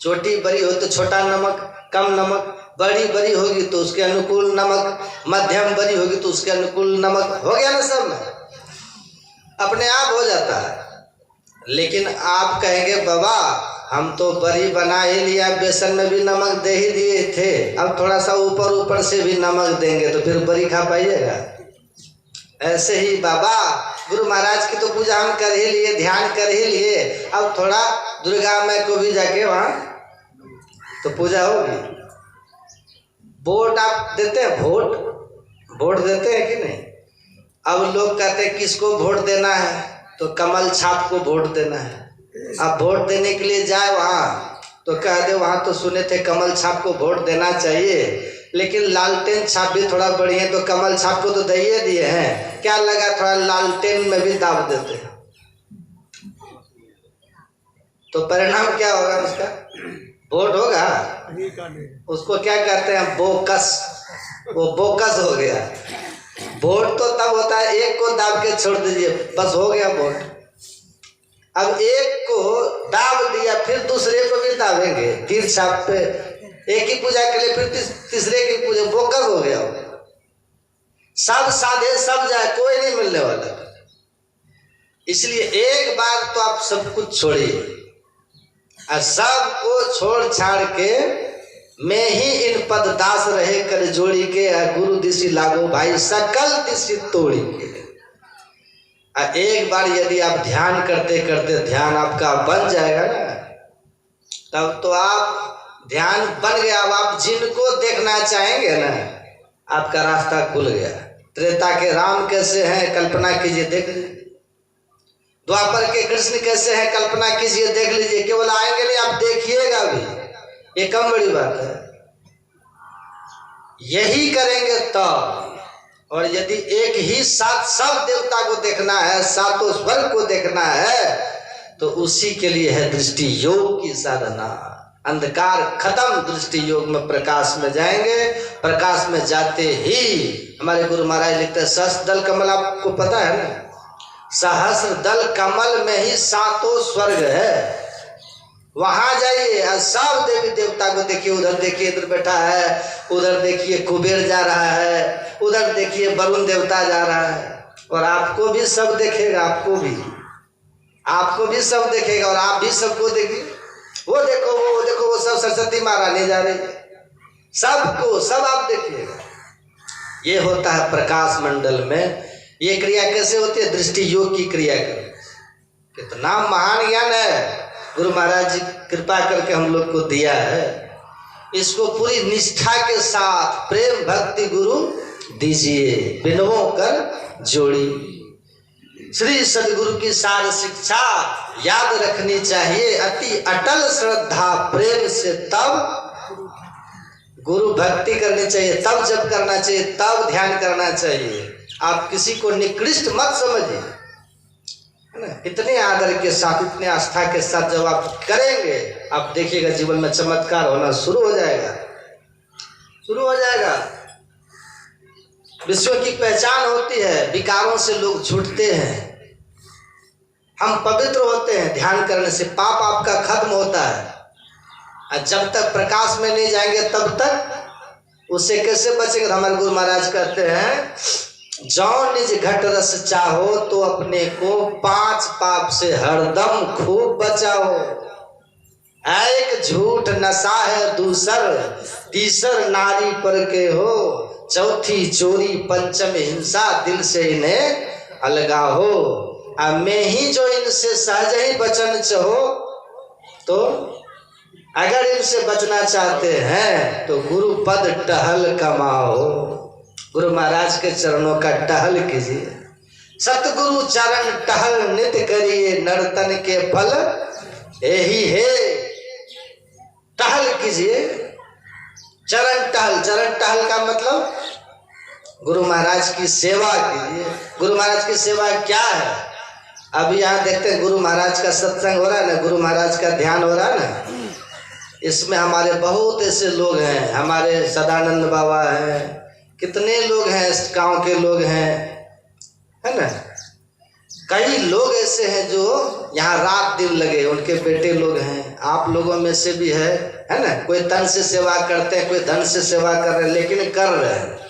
छोटी बड़ी हो तो छोटा नमक, कम नमक, बड़ी बड़ी होगी तो उसके अनुकूल नमक, मध्यम बड़ी होगी तो उसके अनुकूल नमक, हो गया ना, सब में अपने आप हो जाता है। लेकिन आप कहेंगे बाबा हम तो बड़ी बना ही लिया, बेसन में भी नमक दे ही दिए थे, अब थोड़ा सा ऊपर ऊपर से भी नमक देंगे तो फिर बड़ी खा पाइएगा? ऐसे ही बाबा गुरु महाराज की तो पूजा हम कर ही लिए, ध्यान कर ही लिए, अब थोड़ा दुर्गा माँ को भी जाके वहाँ तो पूजा होगी। वोट आप देते हैं, वोट देते हैं कि नहीं? अब लोग कहते हैं किसको वोट देना है, तो कमल छाप को वोट देना है। अब वोट देने के लिए जाए वहाँ तो कह दे वहाँ तो सुने थे कमल छाप को वोट देना चाहिए, लेकिन लालटेन छाप भी थोड़ा बढ़िया है, तो कमल छाप को तो दे दिए हैं, क्या लगा थोड़ा लालटेन में भी दाब देते हैं, तो परिणाम क्या होगा उसका? वोट होगा। उसको क्या कहते हैं, बोकस, वो बोकस हो गया। वोट तो तब होता है एक को दाब के छोड़ दीजिए, बस हो गया वोट। अब एक को दाब दिया फिर दूसरे को भी दाबेंगे, तीर छाप पे एक ही पूजा के लिए फिर तीसरे की पूजा, बोकस हो गया। सब साधे सब जाए, कोई नहीं मिलने वाला। इसलिए एक बार तो आप सब कुछ छोड़िए, और सबको छोड़ छाड़ के मैं ही इन पद दास रहे कर जोड़ी के, गुरु दिशि लागो भाई सकल दिशि तोड़ी के। एक बार यदि आप ध्यान करते करते ध्यान आपका बन जाएगा ना, तब तो आप ध्यान बन गया। अब आप जिनको देखना चाहेंगे ना, आपका रास्ता खुल गया। त्रेता के राम कैसे हैं कल्पना कीजिए, देख लीजिए। द्वापर के कृष्ण कैसे हैं कल्पना कीजिए, देख लीजिए। केवल आएंगे नहीं, आप देखिएगा भी, ये कम बड़ी बात है। यही करेंगे तब। और यदि एक ही साथ सब देवता को देखना है, सातों स्वर्ग को देखना है, तो उसी के लिए है दृष्टि योग की साधना। अंधकार खत्म, दृष्टि योग में प्रकाश में जाएंगे। प्रकाश में जाते ही हमारे गुरु महाराज लिखते हैं, सहस्त्र दल कमल, आपको पता है ना, सहस्त्र दल कमल में ही सातों स्वर्ग है। वहां जाइए और सब देवी देवता को देखिए। उधर देखिए इंद्र बैठा है, उधर देखिए कुबेर जा रहा है, उधर देखिए वरुण देवता जा रहा है, और आपको भी सब देखेगा, आपको भी सब देखेगा, और आप भी सबको देखिए। वो देखो वो सब सरस्वती महारानी जा रही है, सबको सब आप देखिएगा। ये होता है प्रकाश मंडल में। ये क्रिया कैसे होती है? दृष्टि योग की क्रिया कर। कितना महान ज्ञान है गुरु महाराज जी कृपा करके हम लोग को दिया है। इसको पूरी निष्ठा के साथ प्रेम भक्ति गुरु दीजिए, बिनवों कर जोड़ी। श्री सदगुरु की सार शिक्षा याद रखनी चाहिए, अति अटल श्रद्धा प्रेम से तब गुरु भक्ति करनी चाहिए, तब जप करना चाहिए, तब ध्यान करना चाहिए। आप किसी को निकृष्ट मत समझिए, है ना। इतने आदर के साथ, इतने आस्था के साथ जब आप करेंगे, आप देखिएगा जीवन में चमत्कार होना शुरू हो जाएगा। विश्व की पहचान होती है, विकारों से लोग छूटते हैं। हम पवित्र होते हैं ध्यान करने से, पाप आपका खत्म होता है। और जब तक प्रकाश में नहीं जाएंगे तब तक उससे कैसे बचेंगे? हमारे गुरु महाराज कहते हैं, जौ निज घट रस चाहो तो अपने को 5 पाप से हरदम खूब बचाओ। एक झूठ नशा है दूसर, तीसर नारी पर के हो, चौथी चोरी पंचम हिंसा, दिल से इन्हें अलगा हो। अब मैं ही जो इनसे सहज ही बचन चाहो, तो अगर इनसे बचना चाहते हैं तो गुरु पद टहल कमाओ। गुरु महाराज के चरणों का टहल कीजिए, सतगुरु चरण टहल नित करिए, नर्तन के फल यही है। टहल कीजिए, चरण टहल। चरण टहल का मतलब गुरु महाराज की सेवा कीजिए। गुरु महाराज की सेवा क्या है? अभी यहाँ देखते हैं गुरु महाराज का सत्संग हो रहा है ना, गुरु महाराज का ध्यान हो रहा है ना, इसमें हमारे बहुत ऐसे लोग हैं, हमारे सदानंद बाबा हैं, कितने लोग हैं, इस गांव के लोग हैं, है ना। कई लोग ऐसे हैं जो यहाँ रात दिन लगे, उनके बेटे लोग हैं, आप लोगों में से भी है ना। कोई तन से सेवा करते हैं, कोई धन से सेवा कर रहे हैं, लेकिन कर रहे हैं।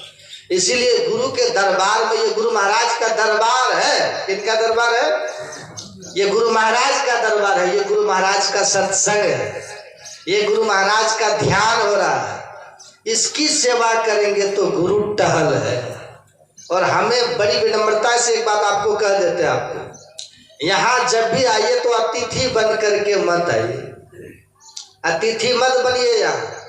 इसीलिए गुरु के दरबार में, ये गुरु महाराज का दरबार है। किनका दरबार है? ये गुरु महाराज का दरबार है, ये गुरु महाराज का सत्संग है, ये गुरु महाराज का ध्यान हो रहा है। इसकी सेवा करेंगे तो गुरु टहल है। और हमें बड़ी विनम्रता से एक बात आपको कह देते हैं, आपको यहाँ जब भी आइए तो अतिथि बन करके मत आइए, अतिथि मत बनिए। यहाँ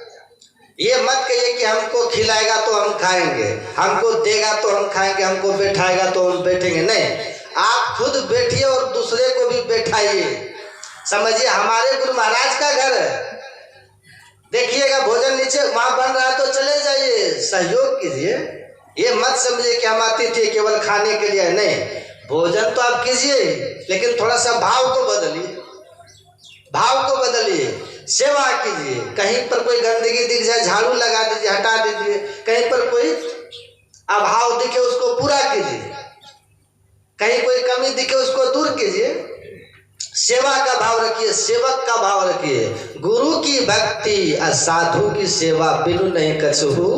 ये मत कहिए कि हमको खिलाएगा तो हम खाएंगे, हमको देगा तो हम खाएंगे, हमको बैठाएगा तो हम बैठेंगे। नहीं, आप खुद बैठिए और दूसरे को भी बैठाइए। समझिए हमारे गुरु महाराज का घर है, देखिएगा भोजन नीचे वहां बन रहा है तो चले जाइए, सहयोग कीजिए। ये मत समझिए कि हम अतिथि केवल खाने के लिए, नहीं, भोजन तो आप कीजिए, लेकिन थोड़ा सा भाव को बदलिए, भाव को बदलिए, सेवा कीजिए। कहीं पर कोई गंदगी दिख जाए, झाड़ू लगा दीजिए, हटा दीजिए। कहीं पर कोई अभाव दिखे, उसको पूरा कीजिए। कहीं कोई कमी दिखे, उसको दूर कीजिए। सेवा का भाव रखिए, सेवक का भाव रखिए। गुरु की भक्ति और साधु की सेवा बिनु नहीं कछुहु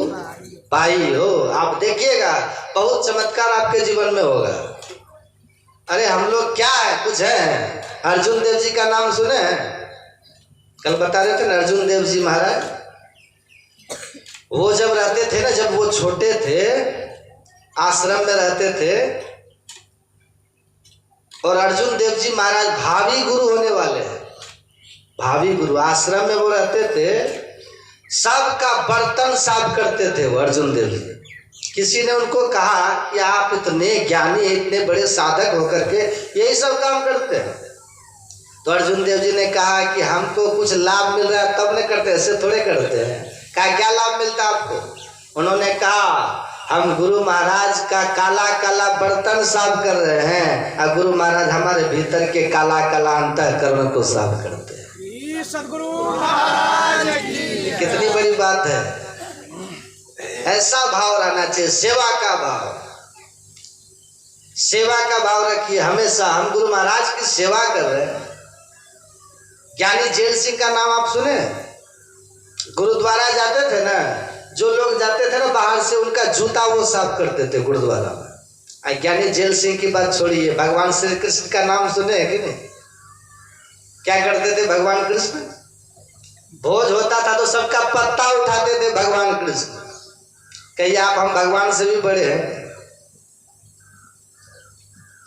पाई हो। आप देखिएगा बहुत चमत्कार आपके जीवन में होगा। अरे हम लोग क्या है, कुछ है। अर्जुन देव जी का नाम सुने हैं? कल बता रहे थे ना अर्जुन देव जी महाराज, वो जब रहते थे ना, जब वो छोटे थे, आश्रम में रहते थे, और अर्जुन देव जी महाराज भावी गुरु होने वाले हैं, भावी गुरु। आश्रम में वो रहते थे, सबका बर्तन साफ करते थे वो अर्जुन देव जी। किसी ने उनको कहा कि आप इतने ज्ञानी, इतने बड़े साधक होकर के यही सब काम करते हैं? तो अर्जुन देव जी ने कहा कि हमको कुछ लाभ मिल रहा है तब नहीं करते, ऐसे थोड़े करते हैं। कहा क्या लाभ मिलता है आपको? उन्होंने कहा हम गुरु महाराज का काला काला बर्तन साफ कर रहे हैं, और गुरु महाराज हमारे भीतर के काला काला अंतःकरण को साफ करते हैं। सद्गुरु महाराज की कितनी बड़ी बात है। ऐसा भाव रहना चाहिए, सेवा का भाव, सेवा का भाव रखिए हमेशा। हम गुरु महाराज की सेवा कर रहे हैं। ज्ञानी जेल सिंह का नाम आप सुने? गुरुद्वारा जाते थे ना, जो लोग जाते थे ना बाहर से, उनका जूता वो साफ करते थे गुरुद्वारा में। ज्ञानी जेल सिंह की बात छोड़िए, भगवान श्री कृष्ण का नाम सुने कि नहीं? क्या करते थे भगवान कृष्ण? भोज होता था तो सबका पत्ता उठाते थे भगवान कृष्ण। कहिए आप हम भगवान से भी बड़े हैं।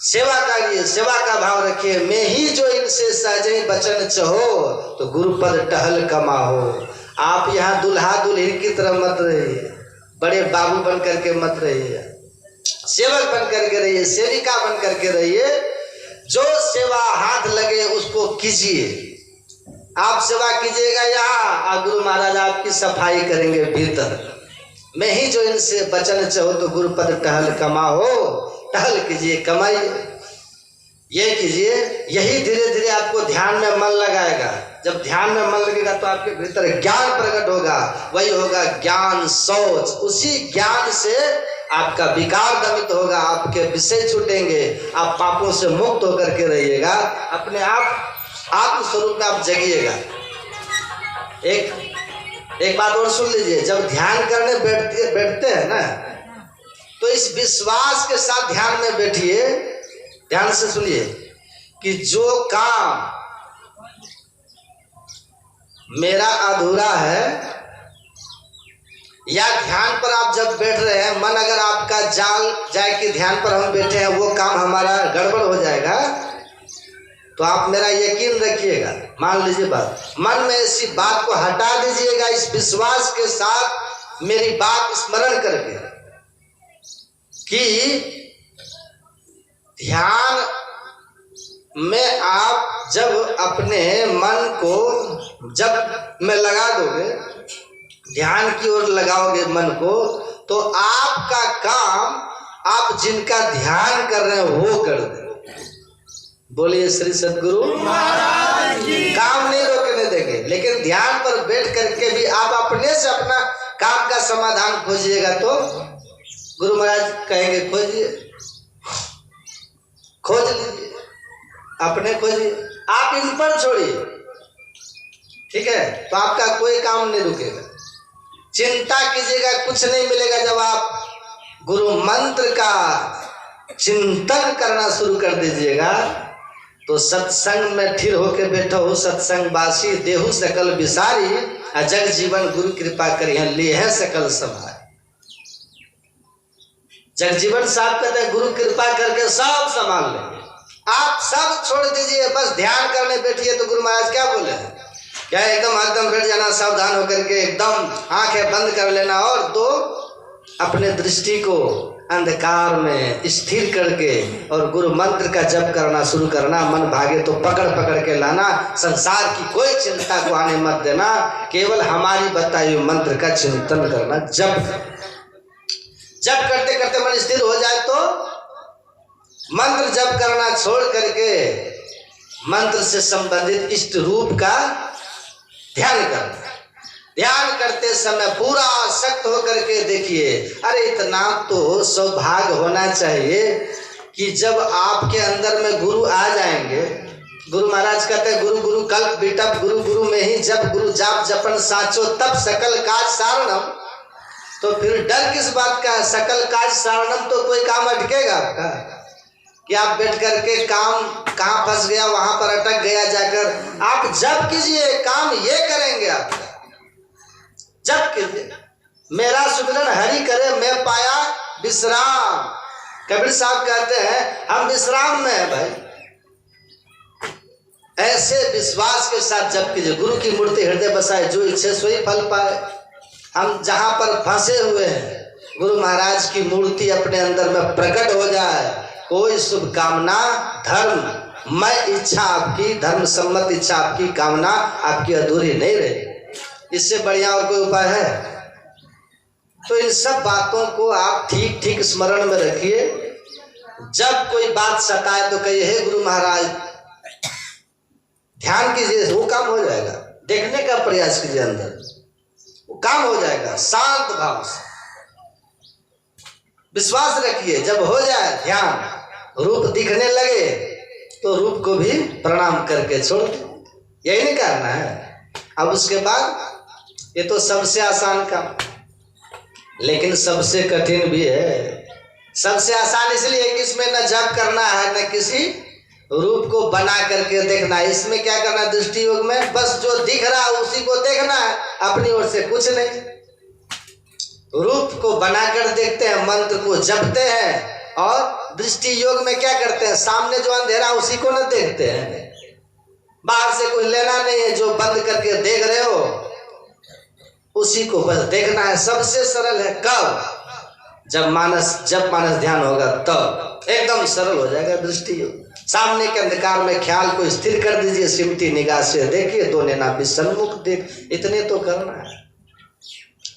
सेवा करिए, सेवा का भाव रखिए। मैं ही जो इनसे सहज बचन चाहो तो गुरुपद टहल कमाओ। आप यहाँ दुल्हा दुल्हन की तरह मत रहिए, बड़े बाबू बन करके मत रहिए, सेवक बन करके रहिए, सेविका बन करके रहिए। जो सेवा हाथ लगे उसको कीजिए। आप सेवा कीजिएगा यहाँ, और गुरु महाराज आपकी सफाई करेंगे भीतर। मैं ही जो इनसे बचन चाहो तो गुरुपद टहल कमाओ। टहल कीजिए, कमाइए, ये कीजिए। यही धीरे धीरे आपको ध्यान में मन लगाएगा। जब ध्यान में मन लगेगा तो आपके भीतर ज्ञान प्रकट होगा, वही होगा ज्ञान शौच। उसी ज्ञान से आपका विकार दमित होगा, आपके विषय छूटेंगे, आप पापों से मुक्त होकर के रहिएगा, अपने आप आत्म स्वरूप में आप जगिएगा। एक बात और सुन लीजिए, जब ध्यान करने बैठते हैं ना, तो इस विश्वास के साथ ध्यान में बैठिए, ध्यान से सुनिए कि जो काम मेरा अधूरा है, या ध्यान पर आप जब बैठ रहे हैं, मन अगर आपका जाए कि ध्यान पर हम बैठे हैं, वो काम हमारा गड़बड़ हो जाएगा, तो आप मेरा यकीन रखिएगा, मान लीजिए बात, मन में ऐसी बात को हटा दीजिएगा, इस विश्वास के साथ मेरी बात स्मरण करके कि ध्यान में आप जब अपने मन को जब में लगा दोगे, ध्यान की ओर लगाओगे मन को, तो आपका काम आप जिनका ध्यान कर रहे हैं वो कर दे। बोलिए श्री सद्गुरु महाराज जी। काम नहीं रोकने देंगे, लेकिन ध्यान पर बैठ करके भी आप अपने से अपना काम का समाधान खोजिएगा, तो गुरु महाराज कहेंगे खोजिए, खोज लीजिए, अपने खोजिए, आप इन पर छोड़िए, ठीक है, तो आपका कोई काम नहीं रुकेगा। चिंता कीजिएगा, कुछ नहीं मिलेगा। जब आप गुरु मंत्र का चिंतन करना शुरू कर दीजिएगा, तो सत्संग में ठिर होके बैठो हो, सत्संग बासी देहु सकल बिसारी, जग जीवन गुरु कृपा करिए लिए है सकल समाज। जगजीवन साहब कहते हैं गुरु कृपा करके सब संभाल लेंगे, आप सब छोड़ दीजिए, बस ध्यान करने बैठिए। तो गुरु महाराज क्या बोले हैं, क्या एकदम बैठ जाना, सावधान होकर के एकदम आंखें बंद कर लेना, और तो अपने दृष्टि को अंधकार में स्थिर करके और गुरु मंत्र का जप करना शुरू करना। मन भागे तो पकड़ के लाना, संसार की कोई चिंता को आने मत देना, केवल हमारी बताई हुई मंत्र का चिंतन करना। जप करते करते मन स्थिर हो जाए तो मंत्र जप करना छोड़ करके मंत्र से संबंधित इष्ट रूप का ध्यान करना। ध्यान करते समय पूरा आसक्त होकर के देखिए, अरे इतना तो सौभाग्य होना चाहिए कि जब आपके अंदर में गुरु आ जाएंगे। गुरु महाराज कहते हैं गुरु गुरु कल्प बिटप, गुरु गुरु में ही जब गुरु जाप जपन साचो तब सकल काज सारणम। तो फिर डर किस बात का है, सकल काज सारणम, तो कोई काम अटकेगा आपका कि आप बैठ करके काम कहाँ फंस गया वहां पर अटक गया जाकर। आप जप कीजिए, काम ये करेंगे आप जप कीजिए। मेरा सुमिरन हरि करे मैं पाया विश्राम। कबीर साहब कहते हैं हम विश्राम में है भाई। ऐसे विश्वास के साथ जप कीजिए। गुरु की मूर्ति हृदय बसाए, जो इच्छे सोई फल पाए। हम जहां पर फंसे हुए हैं, गुरु महाराज की मूर्ति अपने अंदर में प्रकट हो जाए, कोई शुभ कामना धर्म मैं इच्छा आपकी, धर्म सम्मत इच्छा आपकी, कामना आपकी अधूरी नहीं रहे। इससे बढ़िया और कोई उपाय है? तो इन सब बातों को आप ठीक ठीक स्मरण में रखिए। जब कोई बात सताए तो कहिए हे गुरु महाराज, ध्यान कीजिए, वो काम हो जाएगा। देखने का प्रयास कीजिए, अंदर वो काम हो जाएगा। शांत भाव से विश्वास रखिए। जब हो जाए ध्यान, रूप दिखने लगे तो रूप को भी प्रणाम करके छोड़ दो। यही नहीं करना है। अब उसके बाद ये तो सबसे आसान काम, लेकिन सबसे कठिन भी है। सबसे आसान इसलिए कि इसमें न जप करना है, न किसी रूप को बना करके देखना है। इसमें क्या करना है, दृष्टि योग में बस जो दिख रहा है उसी को देखना है, अपनी ओर से कुछ नहीं। रूप को बनाकर देखते हैं, मंत्र को जपते हैं, और दृष्टि योग में क्या करते हैं, सामने जो अंधेरा उसी को न देखते हैं। बाहर से कुछ लेना नहीं है, जो बंद करके देख रहे हो उसी को बस देखना है। सबसे सरल है। कब? जब मानस ध्यान होगा तब एकदम सरल हो जाएगा दृष्टि योग। सामने के अंधकार में ख्याल को स्थिर कर दीजिए, सिमटी निगाह से देखिए, दो नैना बीच सन्मुख देख। इतने तो करना है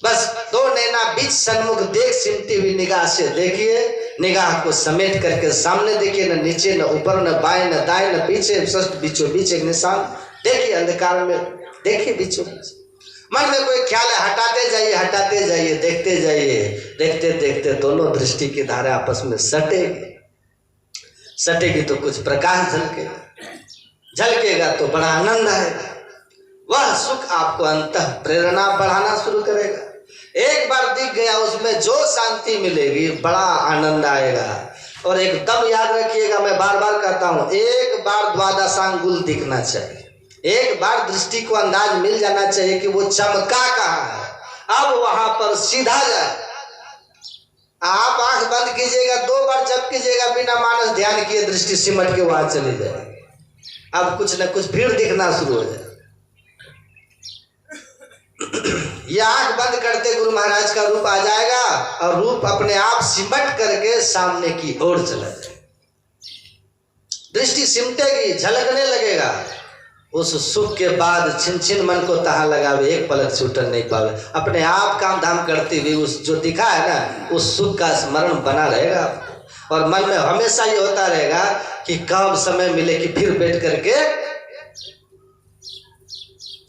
बस। दो नैना बीच सन्मुख देख, सिमटी हुई निगाह से देखिए। निगाह को समेट करके सामने देखिए, न नीचे न ऊपर न बाएं न दाएं न पीछे, बीचों बीच एक निशान देखिए। अंधकार में देखिए बीचों बीच। मन में कोई ख्याल है, हटाते जाइए, देखते जाइए। देखते देखते दोनों दृष्टि की धारा आपस में सटेगी तो कुछ प्रकाश झलकेगा तो बड़ा आनंद आएगा। वह सुख आपको अंतः प्रेरणा बढ़ाना शुरू करेगा। एक बार दिख गया, उसमें जो शांति मिलेगी, बड़ा आनंद आएगा। और एकदम याद रखिएगा, मैं बार बार कहता हूं, एक बार द्वादशांगुल दिखना चाहिए, एक बार दृष्टि को अंदाज मिल जाना चाहिए कि वो चमका कहाँ है। अब वहां पर सीधा जाए। आप आंख बंद कीजिएगा, 2 बार जब कीजिएगा, बिना मानस ध्यान किए दृष्टि सिमट के वहां चली जाएगी। अब कुछ न कुछ भीड़ दिखना शुरू हो जाए। ये आंख बंद करते गुरु महाराज का रूप आ जाएगा और रूप अपने आप सिमट करके सामने की ओर चला जाएगा। दृष्टि सिमटेगी, झलकने लगेगा। उस सुख के बाद छिन छिन मन को तहाँ लगावे, एक पलक छूटन नहीं पावे। अपने आप काम धाम करते हुए उस जो दिखा है ना, उस सुख का स्मरण बना रहेगा और मन में हमेशा ये होता रहेगा कि कब समय मिले कि फिर बैठ करके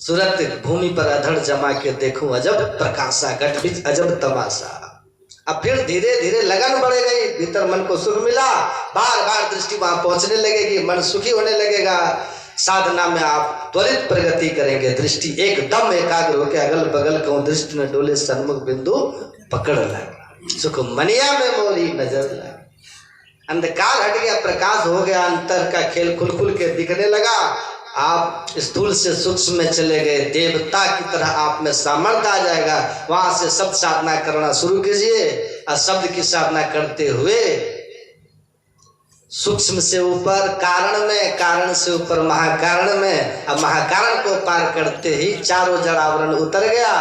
सूरत भूमि पर अधड़ जमा के देखूं अजब प्रकाशा, घट बीच अजब तमाशा। अब फिर धीरे धीरे लगन बढ़ेगी, भीतर मन को सुख मिला, बार बार दृष्टि वहां पहुंचने लगेगी, मन सुखी होने लगेगा। साधना में आप त्वरित प्रगति करेंगे। दृष्टि एकदम एकाग्र होकर अगल बगल कहूं दृष्टि न डोले, सन्मुख बिंदु पकड़ लगे, सुख मनिया में मोरी नजर लगे। अंधकार हट गया, प्रकाश हो गया, अंतर का खेल खुल खुल के दिखने लगा। आप स्थूल से सूक्ष्म में चले गए, देवता की तरह आप में सामर्थ्य आ जाएगा। वहां से शब्द साधना करना शुरू कीजिए और शब्द की साधना करते हुए सूक्ष्म से ऊपर कारण में, कारण से ऊपर महाकारण में, अब महाकारण को पार करते ही चारों जड़ आवरण उतर गया।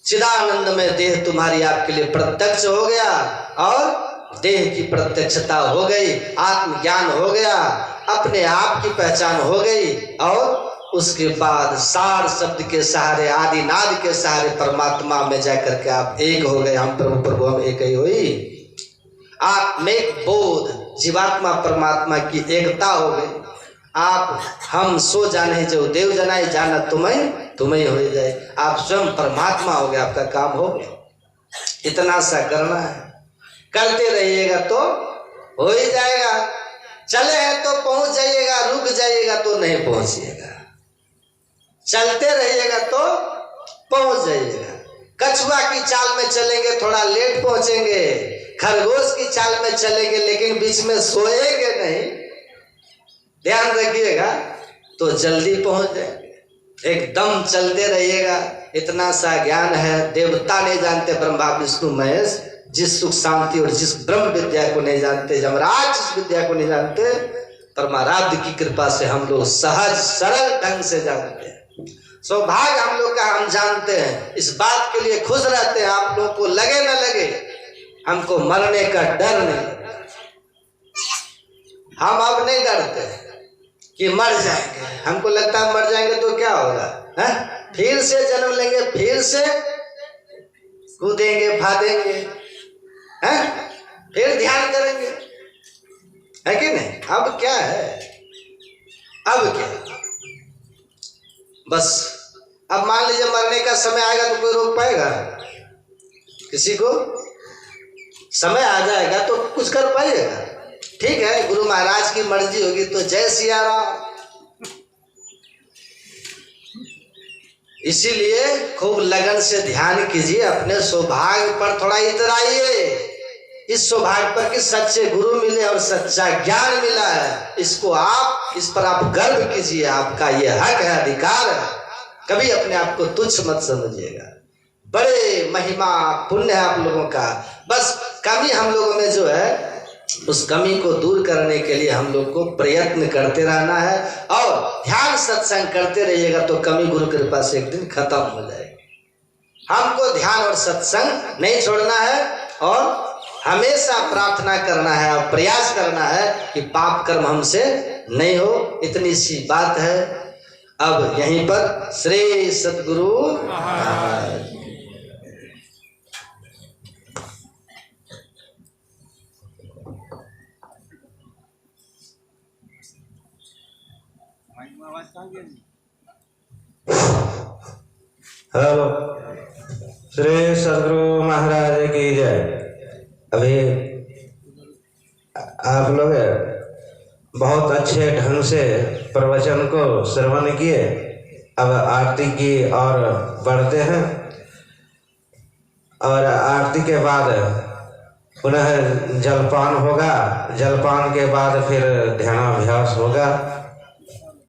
चिदानंद में देह तुम्हारी आपके लिए प्रत्यक्ष हो गया और देह की प्रत्यक्षता हो गई, आत्मज्ञान हो गया, अपने आप की पहचान हो गई। और उसके बाद सार शब्द के सहारे, आदि नाद के सहारे परमात्मा में जाकर के आप एक हो गए। हम प्रभु प्रभु हम एक ही हुई। आत्मिक बोध, जीवात्मा परमात्मा की एकता हो गई। आप हम सो जाने जो देव जनाई, जाना तुम्हें हो जाए। आप स्वयं परमात्मा हो गए, आपका काम हो गया। इतना सा करना है, करते रहिएगा तो हो ही जाएगा। चले हैं तो पहुंच जाइएगा, रुक जाइएगा तो नहीं पहुंचिएगा। चलते रहिएगा तो पहुंच जाइएगा। कछुआ की चाल में चलेंगे थोड़ा लेट पहुंचेंगे, खरगोश की चाल में चलेंगे लेकिन बीच में सोएंगे नहीं, ध्यान रखिएगा, तो जल्दी पहुंच जाएंगे। एकदम चलते रहिएगा। इतना सा ज्ञान है, देवता नहीं जानते, ब्रह्मा विष्णु महेश जिस सुख शांति और जिस ब्रह्म विद्या को नहीं जानते, जमराज जिस विद्या को नहीं जानते, परमाराध्य की कृपा से हम लोग सहज सरल ढंग से जानते हैं। सौभाग्य हम लोग का, हम जानते हैं। इस बात के लिए खुश रहते हैं, आप लोग को लगे न लगे, हमको मरने का डर नहीं। हम अब नहीं डरते कि मर जाएंगे। हमको लगता है मर जाएंगे तो क्या होगा, है? फिर से जन्म लेंगे, फिर से कूदेंगे फादेंगे, हैं? फिर ध्यान करेंगे, है कि नहीं? अब क्या है, अब क्या, बस अब मान लीजिए मरने का समय आएगा तो कोई रोक पाएगा? किसी को समय आ जाएगा तो कुछ कर पाइएगा? ठीक है, गुरु महाराज की मर्जी होगी तो जय सिया राम। इसीलिए खूब लगन से ध्यान कीजिए, अपने सौभाग्य पर थोड़ा इतराइए। इस सौभाग्य पर कि सच्चे गुरु मिले और सच्चा ज्ञान मिला है, इसको आप, इस पर आप गर्व कीजिए। आपका ये हक है, अधिकार है। कभी अपने आप को तुच्छ मत समझिएगा। बड़े महिमा पुण्य है आप लोगों का। बस कमी हम लोगों में जो है, उस कमी को दूर करने के लिए हम लोग को प्रयत्न करते रहना है और ध्यान सत्संग करते रहिएगा तो कमी गुरु कृपा से एक दिन खत्म हो जाएगी। हमको ध्यान और सत्संग नहीं छोड़ना है और हमेशा प्रार्थना करना है और प्रयास करना है कि पाप कर्म हमसे नहीं हो। इतनी सी बात है। अब यहीं पर श्री सद्गुरु महाराज। हेलो, श्री सदगुरु महाराज की जय। अभी आप लोग बहुत अच्छे ढंग से प्रवचन को श्रवण किए। अब आरती की और बढ़ते हैं और आरती के बाद पुनः जलपान होगा। जलपान के बाद फिर ध्यानाभ्यास होगा।